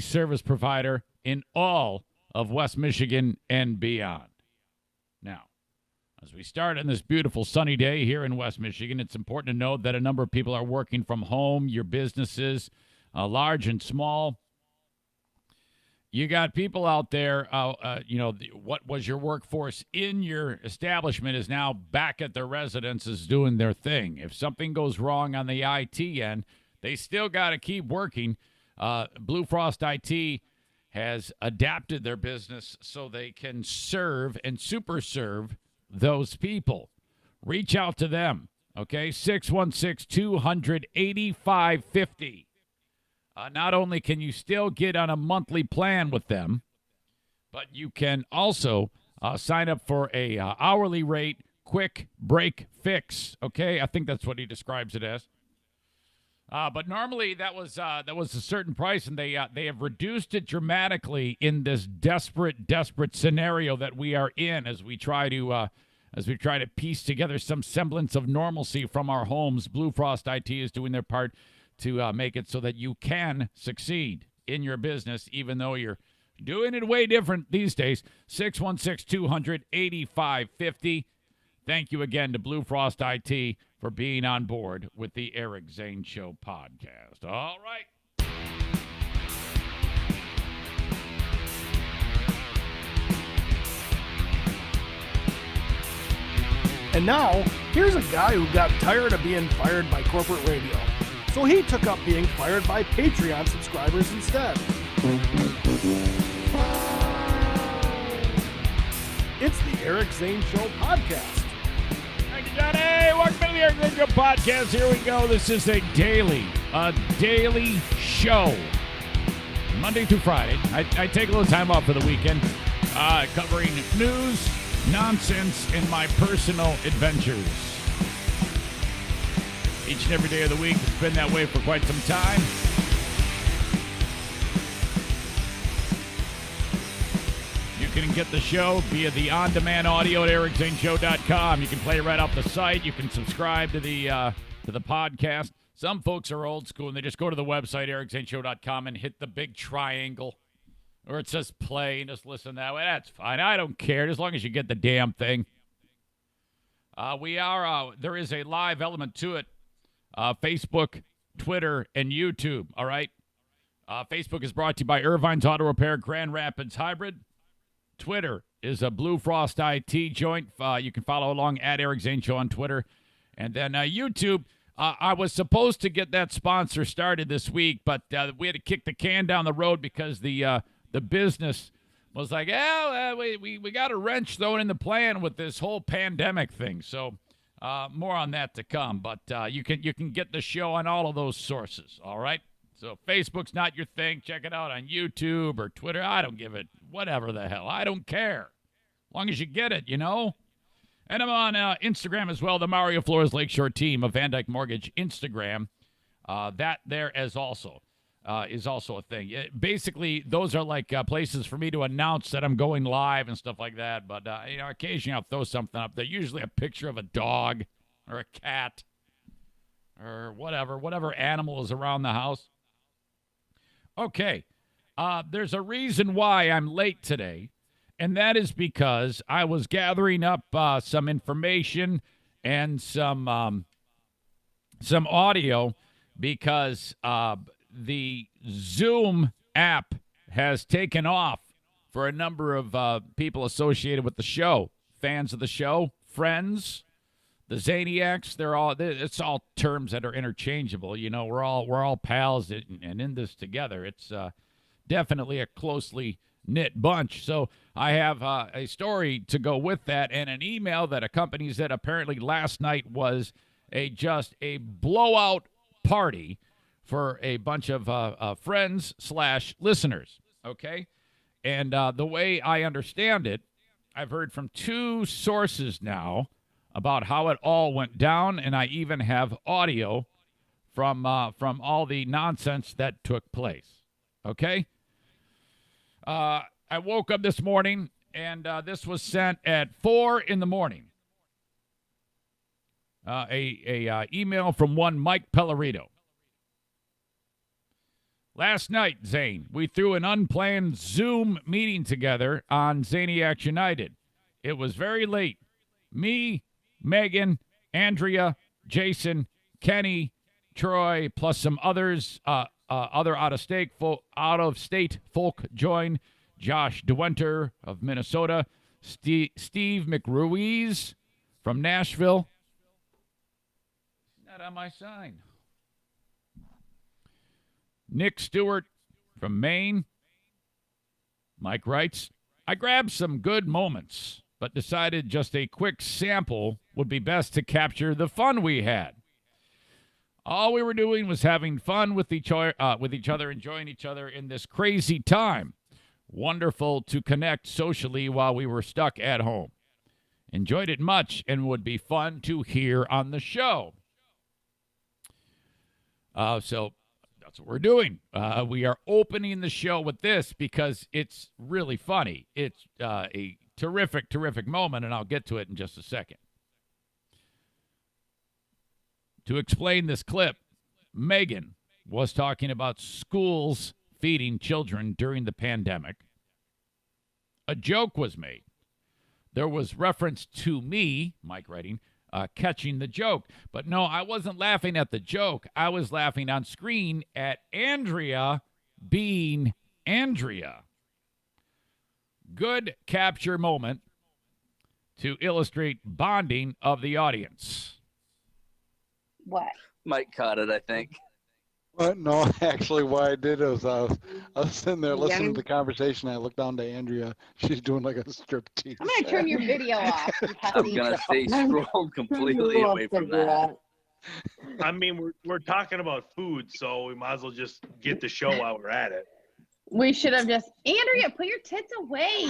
service provider in all of West Michigan and beyond. Now, as we start on this beautiful sunny day here in West Michigan, it's important to note that a number of people are working from home, your businesses, large and small. You got people out there, what was your workforce in your establishment is now back at their residences doing their thing. If something goes wrong on the IT end, they still got to keep working. Blue Frost IT has adapted their business so they can serve and super serve those people. Reach out to them, okay? 616-200-8550. Not only can you still get on a monthly plan with them, but you can also sign up for a hourly rate quick break fix. Okay, I think that's what he describes it as. But normally that was a certain price, and they have reduced it dramatically in this desperate scenario that we are in as we try to piece together some semblance of normalcy from our homes. Blue Frost IT is doing their part to make it so that you can succeed in your business, even though you're doing it way different these days. 616-200-8550. Thank you again to Blue Frost IT for being on board with the Eric Zane Show podcast. All right. And now, here's a guy who got tired of being fired by corporate radio. So he took up being fired by Patreon subscribers instead. It's the Eric Zane Show podcast. Thank you, Johnny. Welcome to the Eric Zane Show podcast. Here we go. This is a daily show. Monday through Friday. I take a little time off for the weekend, covering news, nonsense, and my personal adventures. Each and every day of the week. It's been that way for quite some time. You can get the show via the on-demand audio at ericzaneshow.com. You can play it right off the site. You can subscribe to the podcast. Some folks are old school, and they just go to the website, ericzaneshow.com, and hit the big triangle, or it says play, and just listen that way. That's fine. I don't care, as long as you get the damn thing. There is a live element to it. Facebook, Twitter, and YouTube, all right? Facebook is brought to you by Irvine's Auto Repair Grand Rapids Hybrid. Twitter is a Blue Frost IT joint. You can follow along at Eric Zane Show on Twitter. And then YouTube, I was supposed to get that sponsor started this week, but we had to kick the can down the road because the business was like, we got a wrench thrown in the plan with this whole pandemic thing. So more on that to come, but you can get the show on all of those sources, all right? So Facebook's not your thing. Check it out on YouTube or Twitter. I don't give it. Whatever the hell. I don't care. As long as you get it, you know? And I'm on Instagram as well, the Mario Flores Lakeshore team of Van Dyke Mortgage Instagram. That there is also a thing. Basically, those are like places for me to announce that I'm going live and stuff like that. But, occasionally I'll throw something up there. Usually a picture of a dog or a cat or whatever animal is around the house. Okay, there's a reason why I'm late today, and that is because I was gathering up some information and some audio because the Zoom app has taken off for a number of people associated with the show, fans of the show, friends, the Zaniacs. It's all terms that are interchangeable. You know, we're all pals and in this together. It's definitely a closely knit bunch. So I have a story to go with that and an email that accompanies it. Apparently last night was just a blowout party for a bunch of friends / listeners, okay? And the way I understand it, I've heard from two sources now about how it all went down, and I even have audio from all the nonsense that took place, okay? I woke up this morning, and this was sent at 4 in the morning. A email from one Mike Pellerito. Last night, Zane, we threw an unplanned Zoom meeting together on Zaniacs United. It was very late. Me, Megan, Andrea, Jason, Kenny, Troy, plus some others, other out-of-state folk joined. Josh DeWinter of Minnesota, Steve McRuiz from Nashville. Not on my sign. Nick Stewart from Maine. Mike writes, I grabbed some good moments, but decided just a quick sample would be best to capture the fun we had. All we were doing was having fun with each other, enjoying each other in this crazy time. Wonderful to connect socially while we were stuck at home. Enjoyed it much and would be fun to hear on the show. So that's what we're doing. We are opening the show with this because it's really funny. It's a terrific, terrific moment, and I'll get to it in just a second. To explain this clip, Megan was talking about schools feeding children during the pandemic. A joke was made. There was reference to me, Mike writing, catching the joke. But no, I wasn't laughing at the joke. I was laughing on screen at Andrea being Andrea. Good capture moment to illustrate bonding of the audience. What? Mike caught it, I think. No, actually, what I did was I was sitting there listening to the conversation. I looked down to Andrea. She's doing like a strip tease. I'm going to turn your video off. You I was going to say scroll completely away from that. I mean, we're talking about food, so we might as well just get the show while we're at it. We should have just, Andrea, put your tits away.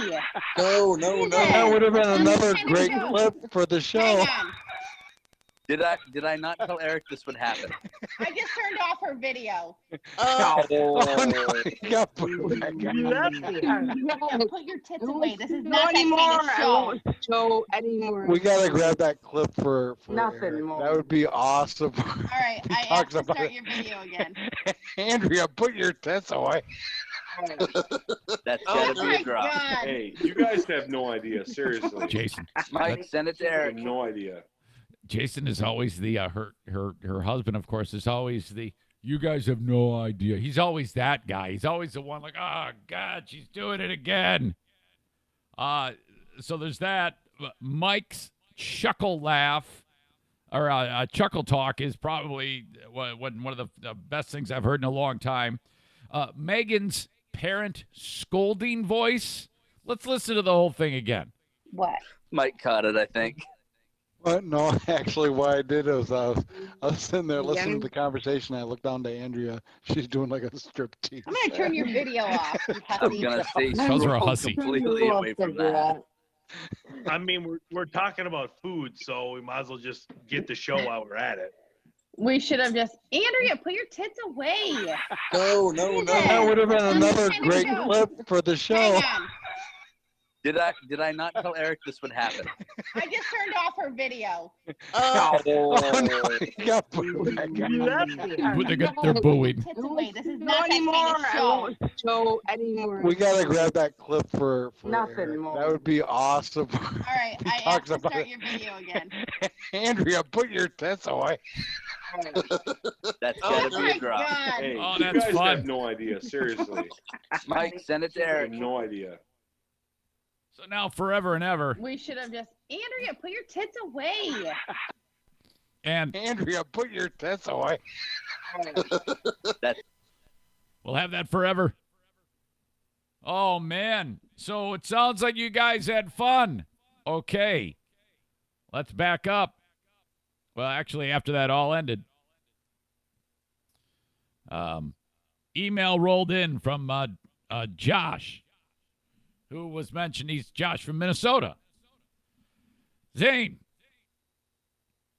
No. That would have been another great clip for the show. Hang on. Did I not tell Eric this would happen? I just turned off her video. Oh, no. You got put it back on. Yeah, put your tits away. This is not that anymore. kind of I show. won't show anymore. We gotta grab that clip for Nothing Eric. more. That would be awesome. All right, I have to start your video again. Andrea, put your tits away. That's Oh gotta be my a drop. God. Hey, you guys have no idea, seriously. Jason. Mike, send it to I have Eric. no idea. Jason is always the her husband, of course, is always the you guys have no idea. He's always that guy. He's always the one like, oh God, she's doing it again. So there's that. Mike's chuckle laugh or chuckle talk is probably one of the best things I've heard in a long time. Megan's parent scolding voice. Let's listen to the whole thing again. What? Mike caught it, I think. No, actually, what I did was I was sitting there listening to the conversation. I looked down to Andrea. She's doing like a strip tease. I'm going to turn your video off. You I was going to say Those are a scroll hussy. completely away from that. I mean, we're talking about food, so we might as well just get the show while we're at it. We should have just, Andrea, put your tits away. No. That would have been another great clip for the show. Hang on. Did I not tell Eric this would happen? I just turned off her video. Oh, no. You got put it back on. They're booing. Tits away. This is No not that anymore. kind of I show. won't show anymore. We gotta grab that clip for Nothing Eric. more. That would be awesome. All right, He I have talks to about start it. your video again. Andrea, put your tits away. That's Oh gotta be my a drop. God. Hey, Oh, you that's guys fun. have no idea, seriously. Mike, send it to I have Eric. no idea. So now forever and ever. We should have just, Andrea, put your tits away. And Andrea, put your tits away. we'll have that forever. Oh, man. So it sounds like you guys had fun. Okay. Let's back up. Well, actually, after that all ended, email rolled in from Josh, who was mentioned. He's Josh from Minnesota. Zane,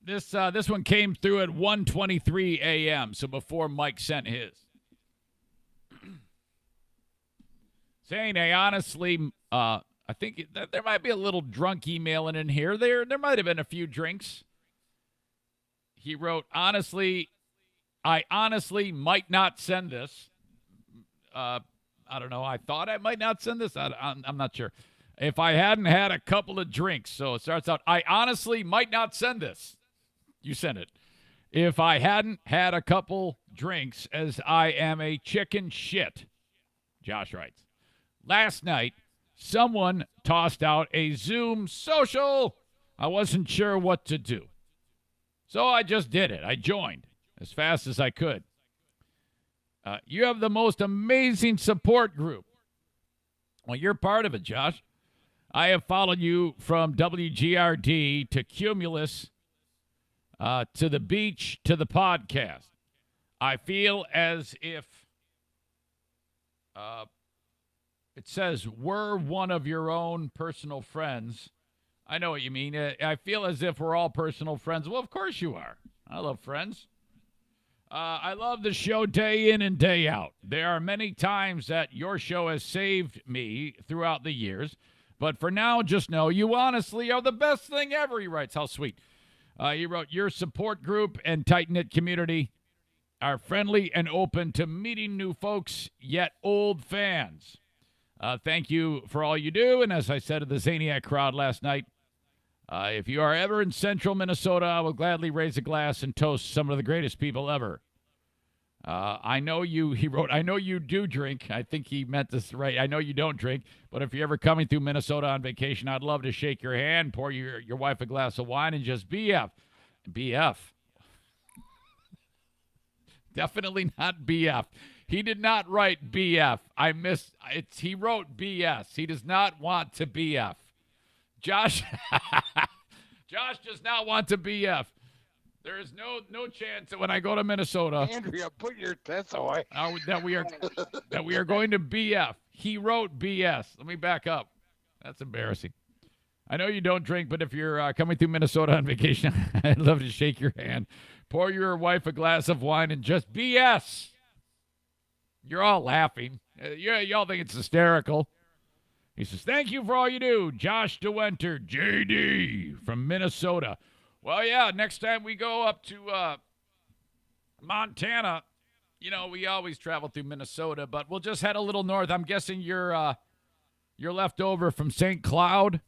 this one came through at 1:23 a.m., so before Mike sent his. Zane, I honestly, I think there might be a little drunk emailing in here. There might have been a few drinks. He wrote, honestly, I honestly might not send this. I don't know. I thought I might not send this. I'm not sure. If I hadn't had a couple of drinks. So it starts out, I honestly might not send this. You send it. If I hadn't had a couple drinks, as I am a chicken shit, Josh writes. Last night, someone tossed out a Zoom social. I wasn't sure what to do. So I just did it. I joined as fast as I could. You have the most amazing support group. Well, you're part of it, Josh. I have followed you from WGRD to Cumulus to the beach to the podcast. I feel as if it says we're one of your own personal friends. I know what you mean. I feel as if we're all personal friends. Well, of course you are. I love friends. I love the show day in and day out. There are many times that your show has saved me throughout the years. But for now, just know you honestly are the best thing ever, he writes. How sweet. He wrote, your support group and tight-knit community are friendly and open to meeting new folks, yet old fans. Thank you for all you do. And as I said to the Zaniac crowd last night, if you are ever in central Minnesota, I will gladly raise a glass and toast some of the greatest people ever. I know you, he wrote, I know you do drink. I think he meant this right. I know you don't drink, but if you're ever coming through Minnesota on vacation, I'd love to shake your hand, pour your wife a glass of wine, and just BF. BF. Definitely not BF. He did not write BF. I missed it. He wrote BS. He does not want to BF. Josh does not want to BF. There is no chance that when I go to Minnesota, Andrea, put your tits away. that we are going to BF. He wrote BS. Let me back up. That's embarrassing. I know you don't drink, but if you're coming through Minnesota on vacation, I'd love to shake your hand, pour your wife a glass of wine, and just BS. You're all laughing. Y'all think it's hysterical. He says, thank you for all you do, Josh DeWenter, JD from Minnesota. Well, yeah, next time we go up to Montana, we always travel through Minnesota, but we'll just head a little north. I'm guessing you're left over from St. Cloud.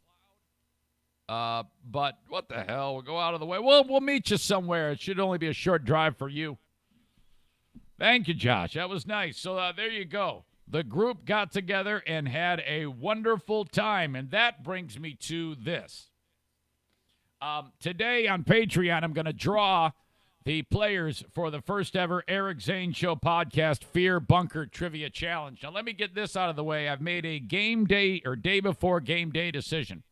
But what the hell? We'll go out of the way. We'll meet you somewhere. It should only be a short drive for you. Thank you, Josh. That was nice. So there you go. The group got together and had a wonderful time, and that brings me to this. Today on Patreon, I'm going to draw the players for the first ever Eric Zane Show podcast Fear Bunker Trivia Challenge. Now, let me get this out of the way. I've made a game day or day before game day decision.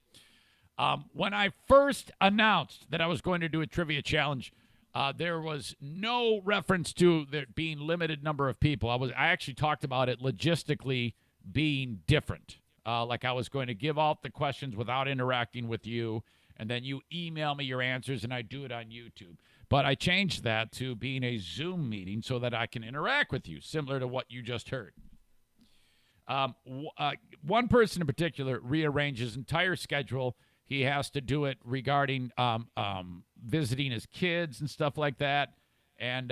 When I first announced that I was going to do a trivia challenge, there was no reference to there being limited number of people. I actually talked about it logistically being different. Like I was going to give out the questions without interacting with you, and then you email me your answers, and I do it on YouTube. But I changed that to being a Zoom meeting so that I can interact with you, similar to what you just heard. One person in particular rearranged his entire schedule. He has to do it regarding visiting his kids and stuff like that, and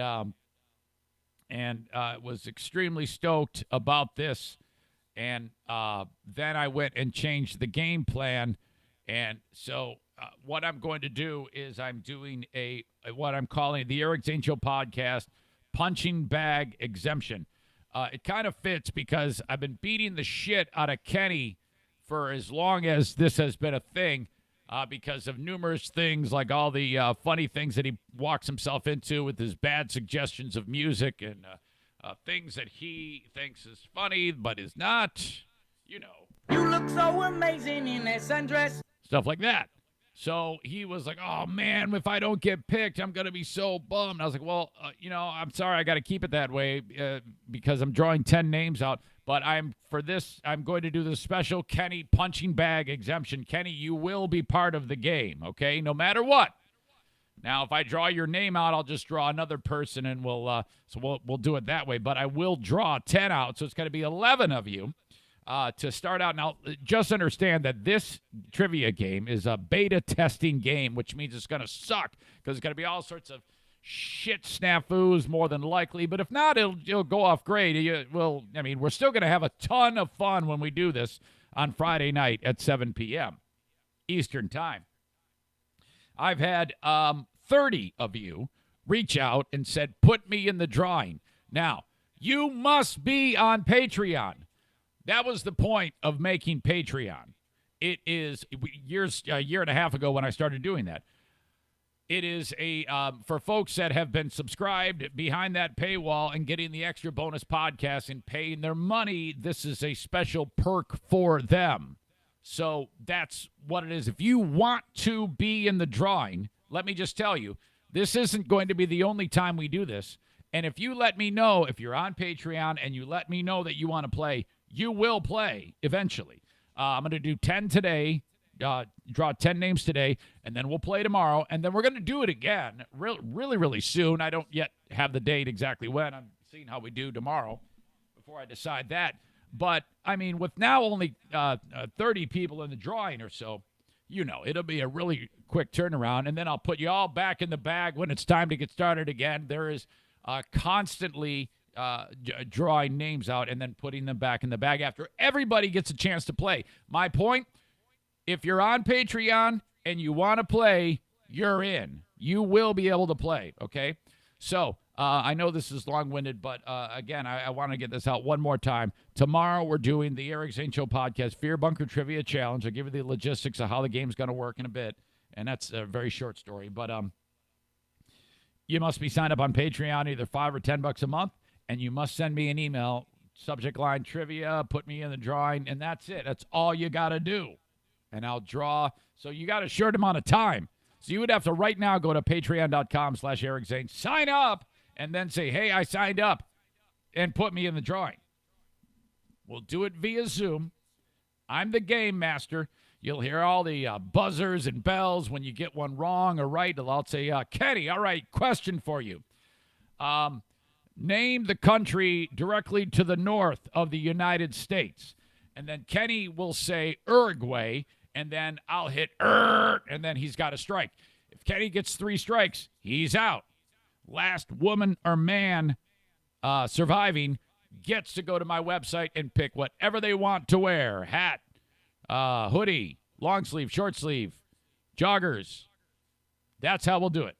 was extremely stoked about this. And then I went and changed the game plan, and so what I'm going to do is I'm doing what I'm calling the Eric Zane Show podcast punching bag exemption. It kind of fits because I've been beating the shit out of Kenny for as long as this has been a thing, because of numerous things, like all the funny things that he walks himself into with his bad suggestions of music and things that he thinks is funny but is not, You look so amazing in that sundress. Stuff like that. So he was like, oh, man, if I don't get picked, I'm going to be so bummed. I was like, well, I'm sorry. I got to keep it that way because I'm drawing 10 names out. But I'm going to do the special Kenny punching bag exemption. Kenny, you will be part of the game, okay, no matter what. Now, if I draw your name out, I'll just draw another person, and we'll do it that way. But I will draw 10 out, so it's going to be 11 of you. To start out. Now, just understand that this trivia game is a beta testing game, which means it's going to suck because it's going to be all sorts of shit snafus more than likely, but if not, it'll go off great. We're still going to have a ton of fun when we do this on Friday night at 7 p.m. Eastern Time. I've had 30 of you reach out and said, put me in the drawing. Now, you must be on Patreon. That was the point of making Patreon. It is a year and a half ago when I started doing that. It is for folks that have been subscribed behind that paywall and getting the extra bonus podcasts and paying their money. This is a special perk for them. So that's what it is. If you want to be in the drawing, let me just tell you, this isn't going to be the only time we do this. And if you let me know, if you're on Patreon and you let me know that you want to play, you will play eventually. I'm going to do 10 today, draw 10 names today, and then we'll play tomorrow. And then we're going to do it again really, really soon. I don't yet have the date exactly when. I'm seeing how we do tomorrow before I decide that. But, I mean, with now only 30 people in the drawing or so, it'll be a really quick turnaround. And then I'll put you all back in the bag when it's time to get started again. There is constantly drawing names out and then putting them back in the bag after everybody gets a chance to play. My point, if you're on Patreon and you want to play, you're in. You will be able to play, okay? So, I know this is long-winded, but again, I want to get this out one more time. Tomorrow we're doing the Eric Zane Show podcast Fear Bunker Trivia Challenge. I'll give you the logistics of how the game's going to work in a bit, and that's a very short story. But you must be signed up on Patreon, either $5 or $10 a month, and you must send me an email, subject line trivia, put me in the drawing, and that's it. That's all you got to do. And I'll draw. So you got a short amount of time. So you would have to right now go to patreon.com/Eric Zane, sign up, and then say, hey, I signed up, and put me in the drawing. We'll do it via Zoom. I'm the game master. You'll hear all the buzzers and bells when you get one wrong or right. I'll say, Kenny, all right, question for you. Name the country directly to the north of the United States. And then Kenny will say Uruguay, and then I'll hit and then he's got a strike. If Kenny gets 3 strikes, he's out. Last woman or man surviving gets to go to my website and pick whatever they want to wear. Hat, hoodie, long sleeve, short sleeve, joggers. That's how we'll do it.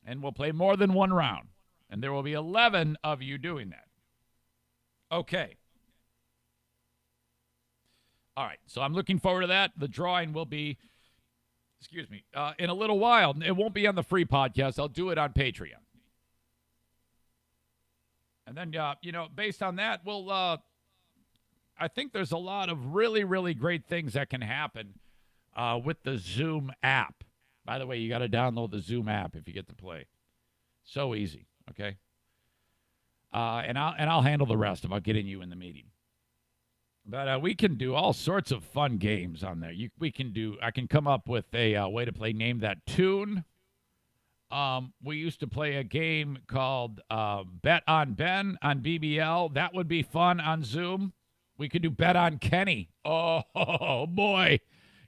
And we'll play more than one round. And there will be 11 of you doing that. Okay. All right, so I'm looking forward to that. The drawing will be, in a little while. It won't be on the free podcast. I'll do it on Patreon. And then, based on that, I think there's a lot of really, really great things that can happen with the Zoom app. By the way, you got to download the Zoom app if you get to play. So easy, okay? And I'll handle the rest about getting you in the meeting. But we can do all sorts of fun games on there. I can come up with a way to play Name That Tune. We used to play a game called Bet on Ben on BBL. That would be fun on Zoom. We could do Bet on Kenny. Oh boy.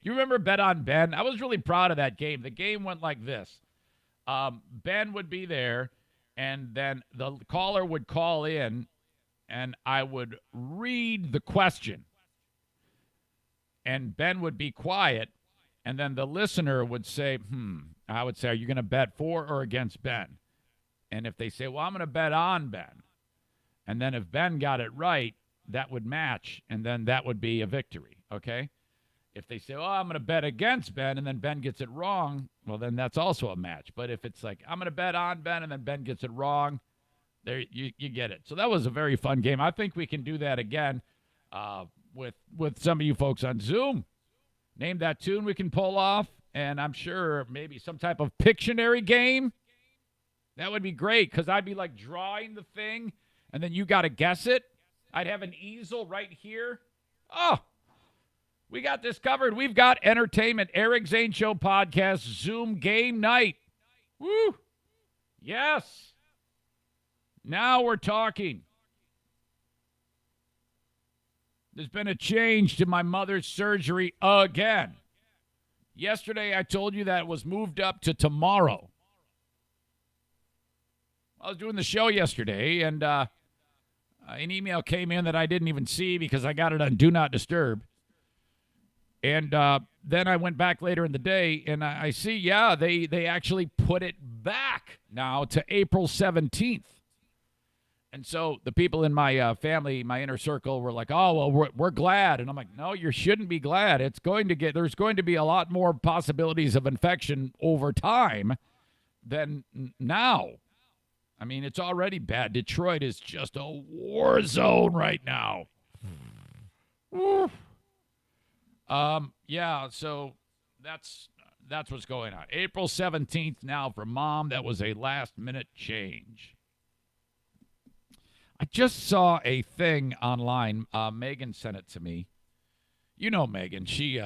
You remember Bet on Ben? I was really proud of that game. The game went like this. Ben would be there, and then the caller would call in, and I would read the question. And Ben would be quiet, and then the listener would say, I would say, are you going to bet for or against Ben? And if they say, well, I'm going to bet on Ben. And then if Ben got it right, that would match, and then that would be a victory, okay? If they say, I'm going to bet against Ben, and then Ben gets it wrong, well, then that's also a match. But if it's like, I'm going to bet on Ben, and then Ben gets it wrong, there you get it. So that was a very fun game. I think we can do that again with some of you folks on Zoom. Name that tune we can pull off, and I'm sure maybe some type of Pictionary game. That would be great, because I'd be like drawing the thing, and then you got to guess it. I'd have an easel right here. Oh, we got this covered. We've got entertainment. Eric Zane Show podcast, Zoom game night. Woo! Yes. Now we're talking. There's been a change to my mother's surgery again. Yesterday I told you that it was moved up to tomorrow. I was doing the show yesterday, and an email came in that I didn't even see because I got it on Do Not Disturb. And then I went back later in the day, and I see, they actually put it back now to April 17th. And so the people in my family, my inner circle, were like, "Oh, well, we're glad." And I'm like, "No, you shouldn't be glad. There's going to be a lot more possibilities of infection over time than now. I mean, it's already bad. Detroit is just a war zone right now." So that's what's going on. April 17th now for Mom. That was a last-minute change. I just saw a thing online. Megan sent it to me. You know Megan. She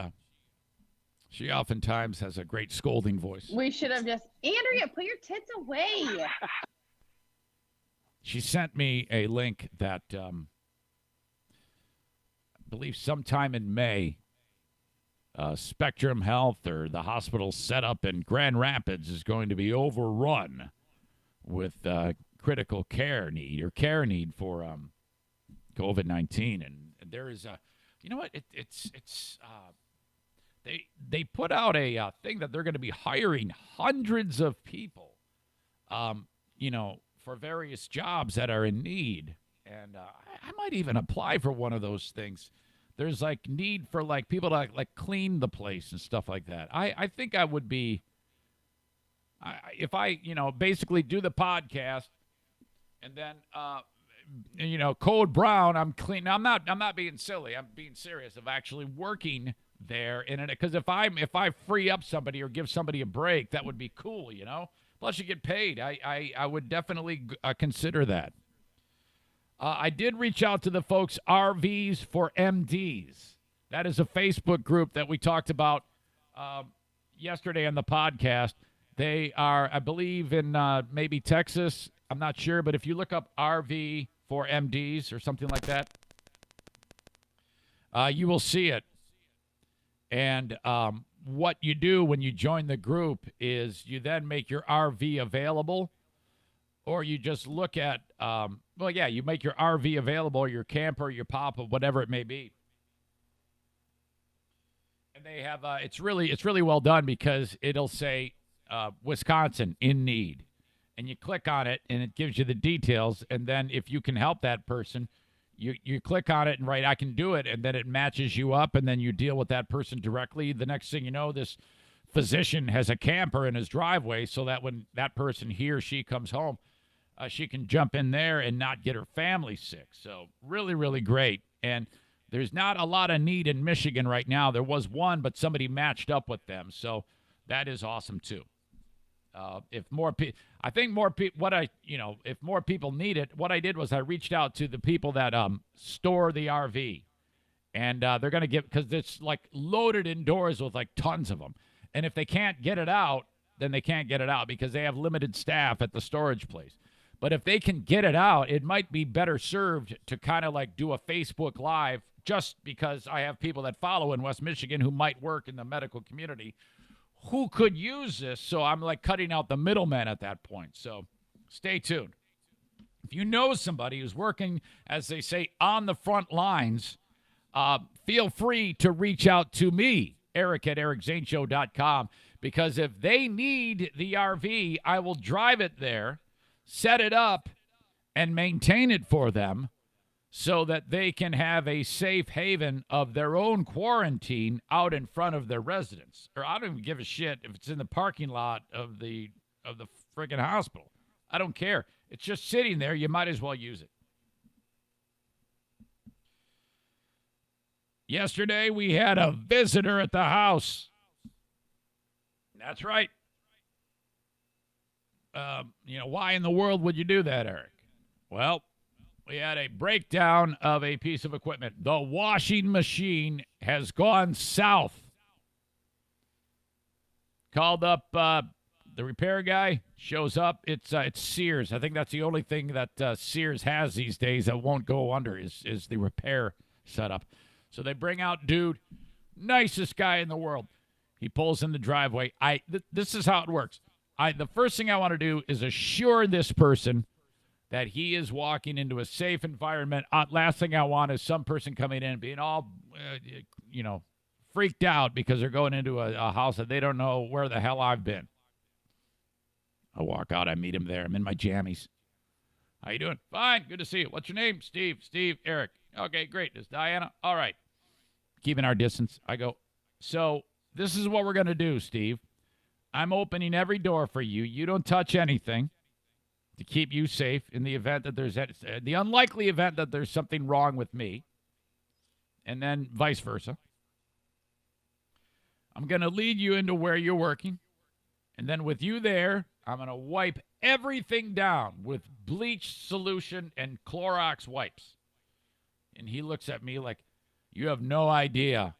oftentimes has a great scolding voice. We should have just, Andrea, put your tits away. She sent me a link that I believe sometime in May, Spectrum Health or the hospital set up in Grand Rapids is going to be overrun with critical care need for COVID-19, and there is a, you know what, they put out a thing that they're going to be hiring hundreds of people, for various jobs that are in need, and I might even apply for one of those things. There's like need for like people to like clean the place and stuff like that. I think I would be, if I basically do the podcast. And then, Code Brown, I'm clean. Now, I'm not being silly. I'm being serious of actually working there in it. Because if I free up somebody or give somebody a break, that would be cool, Plus, you get paid. I would definitely consider that. I did reach out to the folks, RVs for MDs. That is a Facebook group that we talked about yesterday on the podcast. They are, I believe, in maybe Texas. I'm not sure, but if you look up RV for MDs or something like that, you will see it. And what you do when you join the group is you then make your RV available, or you just look at, you make your RV available, your camper, your pop, or whatever it may be. And they have, it's really well done because it'll say Wisconsin in need. And you click on it, and it gives you the details. And then if you can help that person, you click on it and write, "I can do it," and then it matches you up, and then you deal with that person directly. The next thing you know, this physician has a camper in his driveway so that when that person, he or she, comes home, she can jump in there and not get her family sick. So really, really great. And there's not a lot of need in Michigan right now. There was one, but somebody matched up with them. So that is awesome, too. If more people, I think more people, if more people need it, what I did was I reached out to the people that store the RV, and they're going to give, because it's like loaded indoors with like tons of them. And if they can't get it out, then they can't get it out because they have limited staff at the storage place. But if they can get it out, it might be better served to kind of like do a Facebook Live, just because I have people that follow in West Michigan who might work in the medical community who could use this. So I'm like cutting out the middleman at that point. So stay tuned. If you know somebody who's working, as they say, on the front lines, feel free to reach out to me, Eric at ericzaneshow.com, because if they need the RV, I will drive it there, set it up, and maintain it for them so that they can have a safe haven of their own quarantine out in front of their residence. Or I don't even give a shit if it's in the parking lot of the friggin' hospital. I don't care. It's just sitting there. You might as well use it. Yesterday, we had a visitor at the house. That's right. Why in the world would you do that, Eric? Well, we had a breakdown of a piece of equipment. The washing machine has gone south. Called up the repair guy, shows up. It's Sears. I think that's the only thing that Sears has these days that won't go under is the repair setup. So they bring out dude, nicest guy in the world. He pulls in the driveway. This is how it works. The first thing I want to do is assure this person that he is walking into a safe environment. Last thing I want is some person coming in and being all, freaked out because they're going into a house that they don't know where the hell I've been. I walk out. I meet him there. I'm in my jammies. How you doing? Fine. Good to see you. What's your name? Steve. Steve. Eric. Okay, great. Is Diana? All right. Keeping our distance. I go, so this is what we're going to do, Steve. I'm opening every door for you. You don't touch anything to keep you safe in the event that the unlikely event that there's something wrong with me, and then vice versa. I'm going to lead you into where you're working, and then with you there, I'm going to wipe everything down with bleach solution and Clorox wipes. And he looks at me like, you have no idea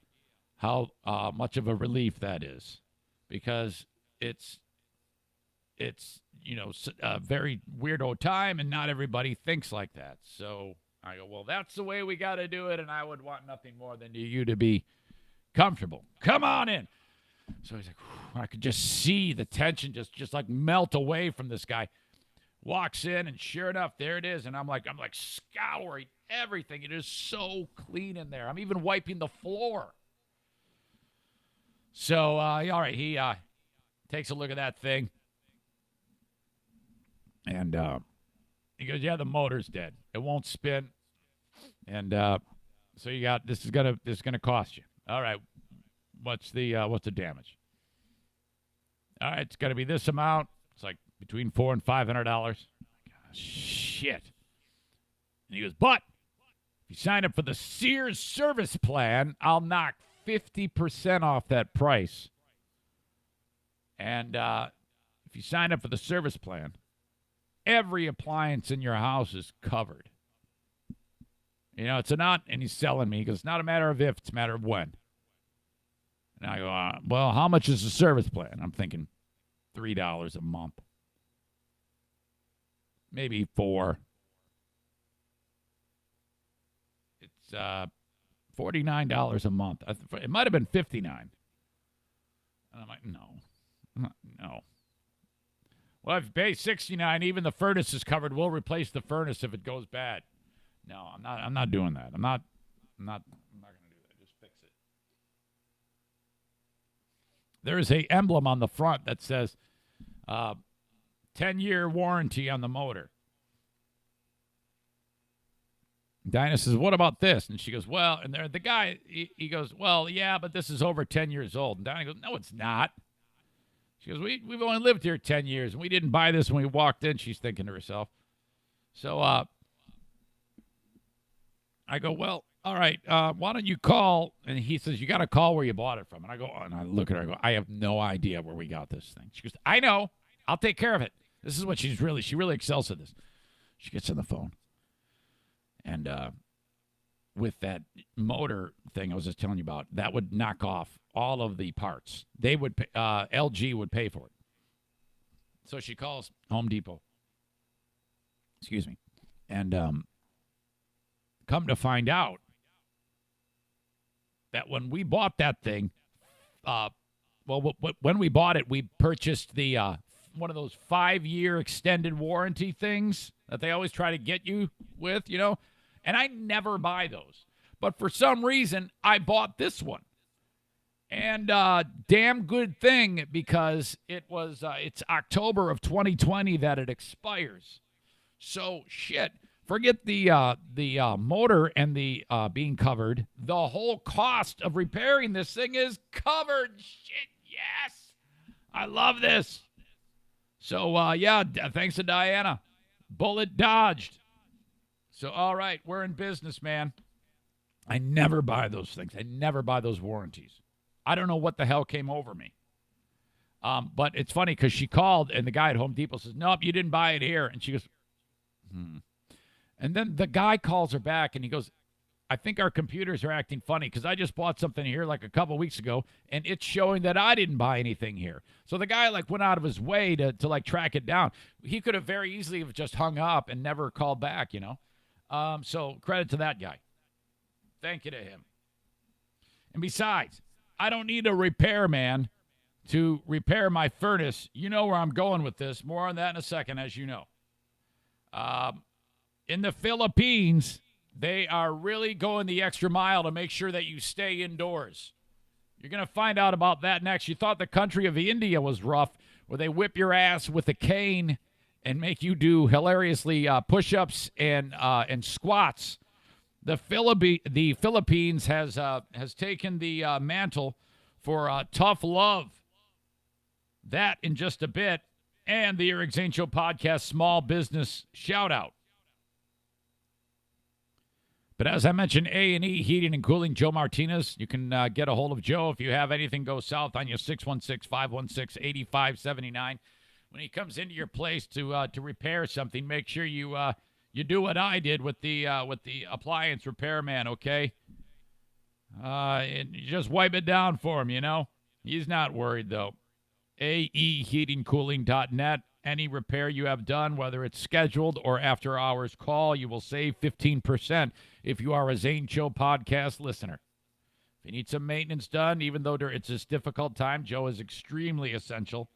how much of a relief that is, because it's a very weirdo time, and not everybody thinks like that. So I go, well, that's the way we got to do it, and I would want nothing more than you to be comfortable. Come on in. So he's like, I could just see the tension just like melt away from this guy. Walks in, and sure enough, there it is. And I'm like scouring everything. It is so clean in there. I'm even wiping the floor. So, all right, he takes a look at that thing. And he goes, yeah, the motor's dead. It won't spin. And so you got this is gonna cost you. All right. What's the damage? All right, it's gonna be this amount. It's like between $400 and $500. Shit. And he goes, but if you sign up for the Sears service plan, I'll knock 50% off that price. And if you sign up for the service plan, every appliance in your house is covered. It's not, and he's selling me. He goes, it's not a matter of if, it's a matter of when. And I go, well, how much is the service plan? I'm thinking $3 a month. Maybe $4. It's $49 a month. It might have been $59. And I'm like, no. Well, if you pay $69, even the furnace is covered. We'll replace the furnace if it goes bad. No, I'm not doing that. I'm not going to do that. Just fix it. There is a emblem on the front that says 10-year warranty on the motor. Dinah says, what about this? And she goes, well, and the guy, he goes, well, yeah, but this is over 10 years old. And Dinah goes, no, it's not. She goes, we've only lived here 10 years, and we didn't buy this when we walked in, she's thinking to herself. So I go, well, all right, why don't you call? And he says, you got to call where you bought it from. And I go, and I look at her, I go, I have no idea where we got this thing. She goes, I know. I'll take care of it. This is what she really excels at this. She gets on the phone. And with that motor thing I was just telling you about, that would knock off all of the parts. They would pay, LG would pay for it. So she calls Home Depot. Excuse me. And come to find out that when we bought that thing, when we bought it, we purchased the one of those 5-year extended warranty things that they always try to get you with, And I never buy those. But for some reason, I bought this one. And damn good thing, because it's October of 2020 that it expires. So, shit. Forget the motor and the being covered. The whole cost of repairing this thing is covered. Shit, yes. I love this. So, thanks to Diana. Bullet dodged. So, all right, we're in business, man. I never buy those things. I never buy those warranties. I don't know what the hell came over me. But it's funny because she called, and the guy at Home Depot says, nope, you didn't buy it here. And she goes, And then the guy calls her back, and he goes, I think our computers are acting funny because I just bought something here like a couple weeks ago, and it's showing that I didn't buy anything here. So the guy went out of his way to track it down. He could have very easily have just hung up and never called back, So credit to that guy. Thank you to him. And besides, I don't need a repairman to repair my furnace. You know where I'm going with this. More on that in a second, as you know. In the Philippines, they are really going the extra mile to make sure that you stay indoors. You're going to find out about that next. You thought the country of India was rough, where they whip your ass with a cane and make you do hilariously push-ups and squats. The Philippines has taken the mantle for tough love. That in just a bit, and the Eric Zane Show podcast small business shout-out. But as I mentioned, A&E Heating and Cooling, Joe Martinez. You can get a hold of Joe if you have anything go south on your 616-516-8579. When he comes into your place to repair something, make sure you do what I did with the appliance repairman, okay? And you just wipe it down for him, you know? He's not worried, though. aeheatingcooling.net. Any repair you have done, whether it's scheduled or after hours call, you will save 15% if you are a Zane Show podcast listener. If you need some maintenance done, even though it's this difficult time, Joe is extremely essential.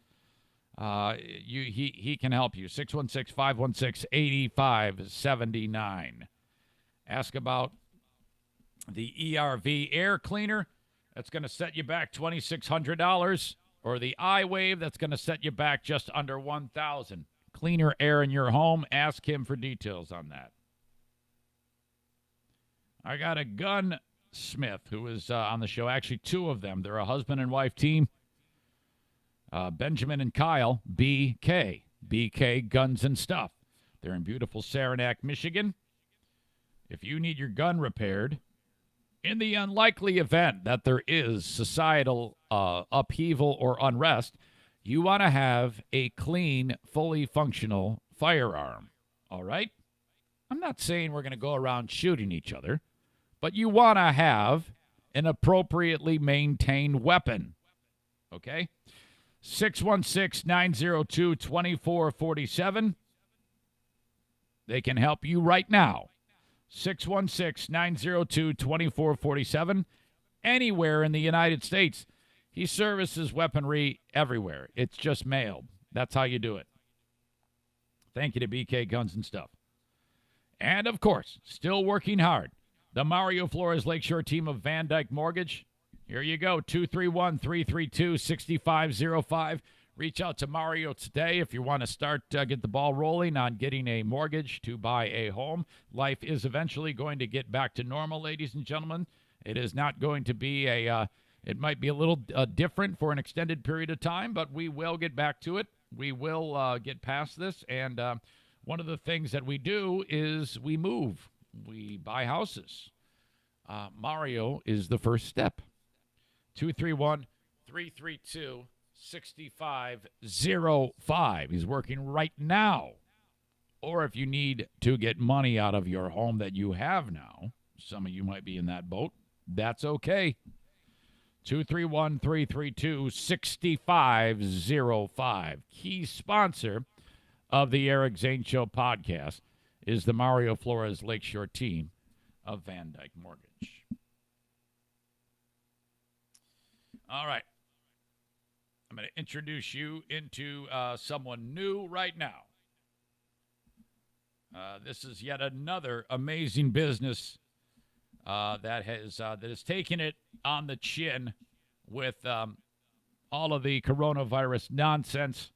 He can help you. 616-516-8579. Ask about the ERV air cleaner. That's going to set you back $2,600. Or the iWave, that's going to set you back just under $1,000. Cleaner air in your home. Ask him for details on that. I got a gunsmith who is on the show. Actually, two of them. They're a husband and wife team. Benjamin and Kyle, BK. BK Guns and Stuff. They're in beautiful Saranac, Michigan. If you need your gun repaired, in the unlikely event that there is societal upheaval or unrest, you want to have a clean, fully functional firearm. All right? I'm not saying we're going to go around shooting each other, but you want to have an appropriately maintained weapon. Okay? 616-902-2447. They can help you right now. 616-902-2447. Anywhere in the United States. He services weaponry everywhere. It's just mailed. That's how you do it. Thank you to BK Guns and Stuff. And, of course, still working hard, the Mario Flores Lakeshore team of Van Dyke Mortgage. Here you go, 231-332-6505. Reach out to Mario today if you want to start, get the ball rolling on getting a mortgage to buy a home. Life is eventually going to get back to normal, ladies and gentlemen. It is not going to be it might be a little different for an extended period of time, but we will get back to it. We will get past this. And one of the things that we do is we move. We buy houses. Mario is the first step. 231-332-6505. He's working right now. Or if you need to get money out of your home that you have now, some of you might be in that boat, that's okay. 231-332-6505. Key sponsor of the Eric Zane Show podcast is the Mario Flores Lakeshore team of Van Dyke Mortgage. All right. I'm going to introduce you into someone new right now. This is yet another amazing business that has taken it on the chin with all of the coronavirus nonsense.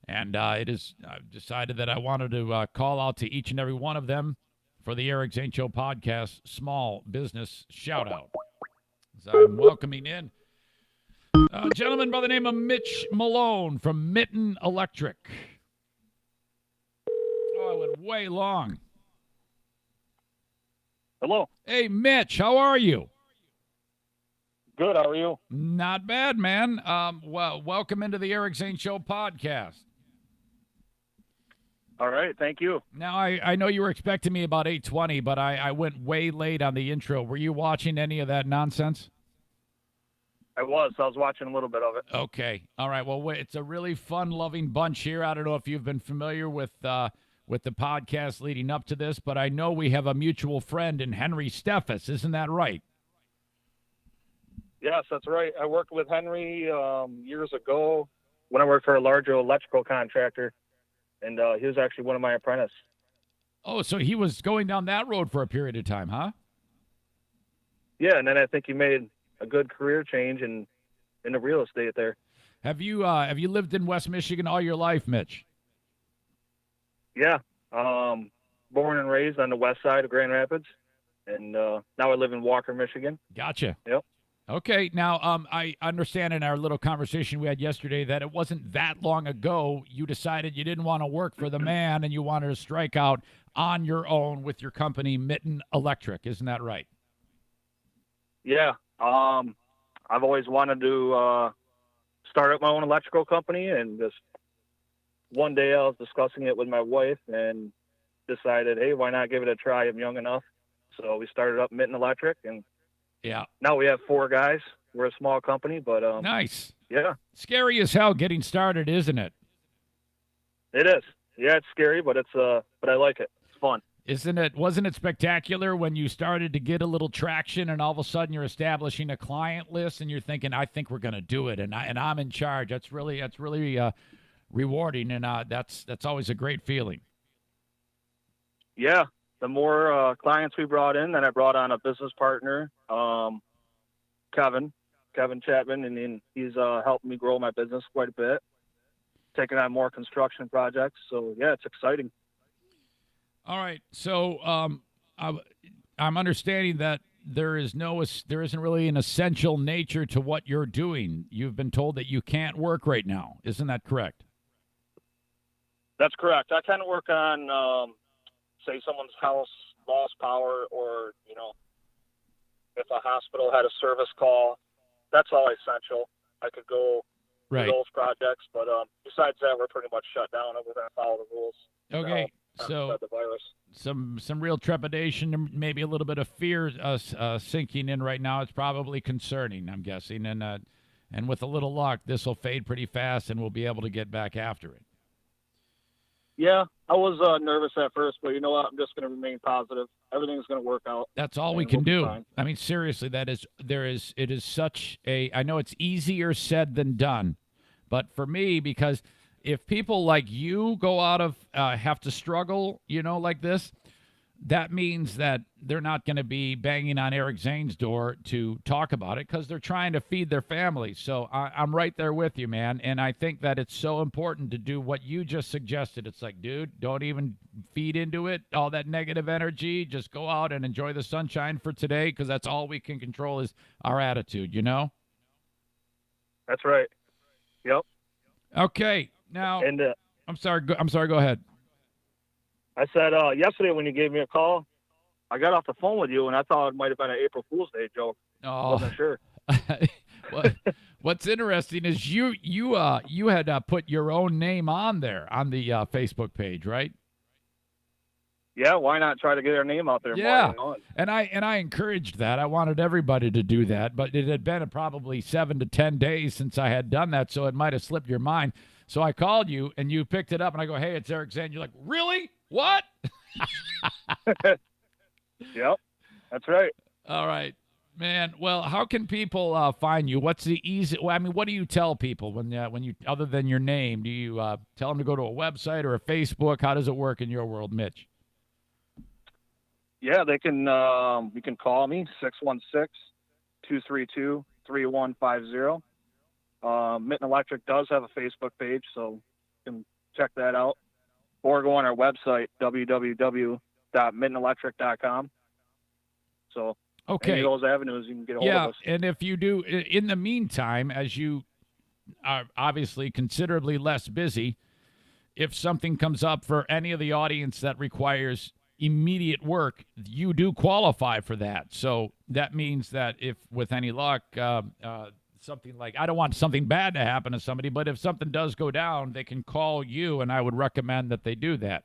And I've decided that I wanted to call out to each and every one of them for the Eric Zane Show podcast small business shout out. So I'm welcoming in a gentleman by the name of Mitch Malone from Mitten Electric. Oh, I went way long. Hello. Hey, Mitch, how are you? Good. How are you? Not bad, man. Well, welcome into the Eric Zane Show podcast. All right. Thank you. Now, I know you were expecting me about 8:20, but I went way late on the intro. Were you watching any of that nonsense? I was watching a little bit of it. Okay. All right. Well, it's a really fun-loving bunch here. I don't know if you've been familiar with the podcast leading up to this, but I know we have a mutual friend in Henry Steffes. Isn't that right? Yes, that's right. I worked with Henry years ago when I worked for a larger electrical contractor, and he was actually one of my apprentices. Oh, so he was going down that road for a period of time, huh? Yeah, and then I think he made a good career change in the real estate there. Have you lived in West Michigan all your life, Mitch? Yeah, born and raised on the west side of Grand Rapids, and now I live in Walker, Michigan. Gotcha. Yep. Okay, now I understand in our little conversation we had yesterday that it wasn't that long ago you decided you didn't want to work for the man and you wanted to strike out on your own with your company, Mitten Electric. Isn't that right? Yeah, I've always wanted to start up my own electrical company, and just one day I was discussing it with my wife and decided, hey, why not give it a try? I'm young enough. So we started up Mitten Electric, and now we have 4 guys. We're a small company, but nice. Yeah. Scary as hell getting started, isn't it? It is. Yeah, it's scary, but but I like it. It's fun. Isn't it? Wasn't it spectacular when you started to get a little traction and all of a sudden you're establishing a client list and you're thinking, I think we're going to do it, and I'm in charge. That's really rewarding, and that's always a great feeling. Yeah, the more clients we brought in, then I brought on a business partner, Kevin Chapman, and then he's helped me grow my business quite a bit, taking on more construction projects. So yeah, it's exciting. All right, so I'm understanding that there isn't really an essential nature to what you're doing. You've been told that you can't work right now. Isn't that correct? That's correct. I can work on, say, someone's house lost power, or if a hospital had a service call. That's all essential. I could go do those projects, but besides that, we're pretty much shut down. We're going to follow the rules. Okay. So the virus. some real trepidation and maybe a little bit of fear sinking in right now. It's probably concerning, I'm guessing, and with a little luck, this will fade pretty fast, and we'll be able to get back after it. Yeah, I was nervous at first, but you know what? I'm just going to remain positive. Everything's going to work out. That's all we can do. I mean, seriously, it is such a. I know it's easier said than done, but for me, because if people like you go out of have to struggle, like this, that means that they're not going to be banging on Eric Zane's door to talk about it because they're trying to feed their families. So I'm right there with you, man. And I think that it's so important to do what you just suggested. It's like, dude, don't even feed into it, all that negative energy. Just go out and enjoy the sunshine for today, because that's all we can control is our attitude, That's right. Yep. Okay. Now, and I'm sorry. Go ahead. I said yesterday when you gave me a call, I got off the phone with you, and I thought it might have been an April Fool's Day joke. Oh, I wasn't sure. What's interesting is you had put your own name on there on the Facebook page, right? Yeah, why not try to get our name out there? Yeah, more, and I encouraged that. I wanted everybody to do that, but it had been probably 7 to 10 days since I had done that, so it might have slipped your mind. So I called you, and you picked it up, and I go, hey, it's Eric Zane. You're like, really? What? Yep, that's right. All right, man. Well, how can people find you? What's the easy? Well, I mean, what do you tell people when you, other than your name, do you tell them to go to a website or a Facebook? How does it work in your world, Mitch? Yeah, they can. You can call me 616-232-3150. Mitten Electric does have a Facebook page, so you can check that out. Or go on our website, www.mittenelectric.com. So any of those avenues, you can get a hold of us. Yeah, and if you do, in the meantime, as you are obviously considerably less busy, if something comes up for any of the audience that requires immediate work, you do qualify for that. So that means that if, with any luck, something like, I don't want something bad to happen to somebody, but if something does go down, they can call you, and I would recommend that they do that.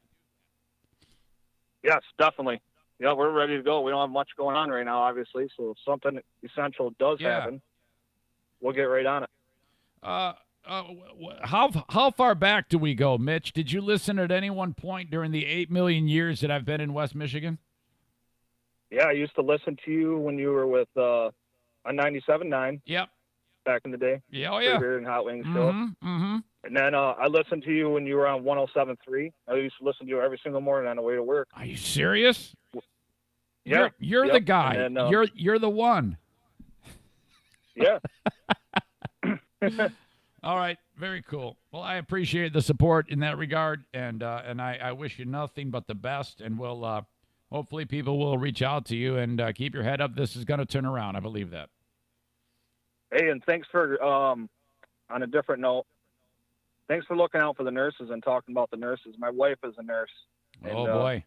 Yes, definitely. Yeah, we're ready to go. We don't have much going on right now, obviously, so if something essential does happen, we'll get right on it. How far back do we go, Mitch? Did you listen at any one point during the 8 million years that I've been in West Michigan? Yeah, I used to listen to you when you were with on 97.9 Yep. back in the day. Yeah, oh yeah. Beer and hot wings show. Mm-hmm. And then I listened to you when you were on 107.3. I used to listen to you every single morning on the way to work. Are you serious? Yeah. You're Yep. the guy. And then, You're the one. Yeah. All right, very cool. Well, I appreciate the support in that regard, and I wish you nothing but the best. And we'll hopefully people will reach out to you and keep your head up. This is going to turn around. I believe that. Hey, and thanks for on a different note. Thanks for looking out for the nurses and talking about the nurses. My wife is a nurse. And, Oh boy.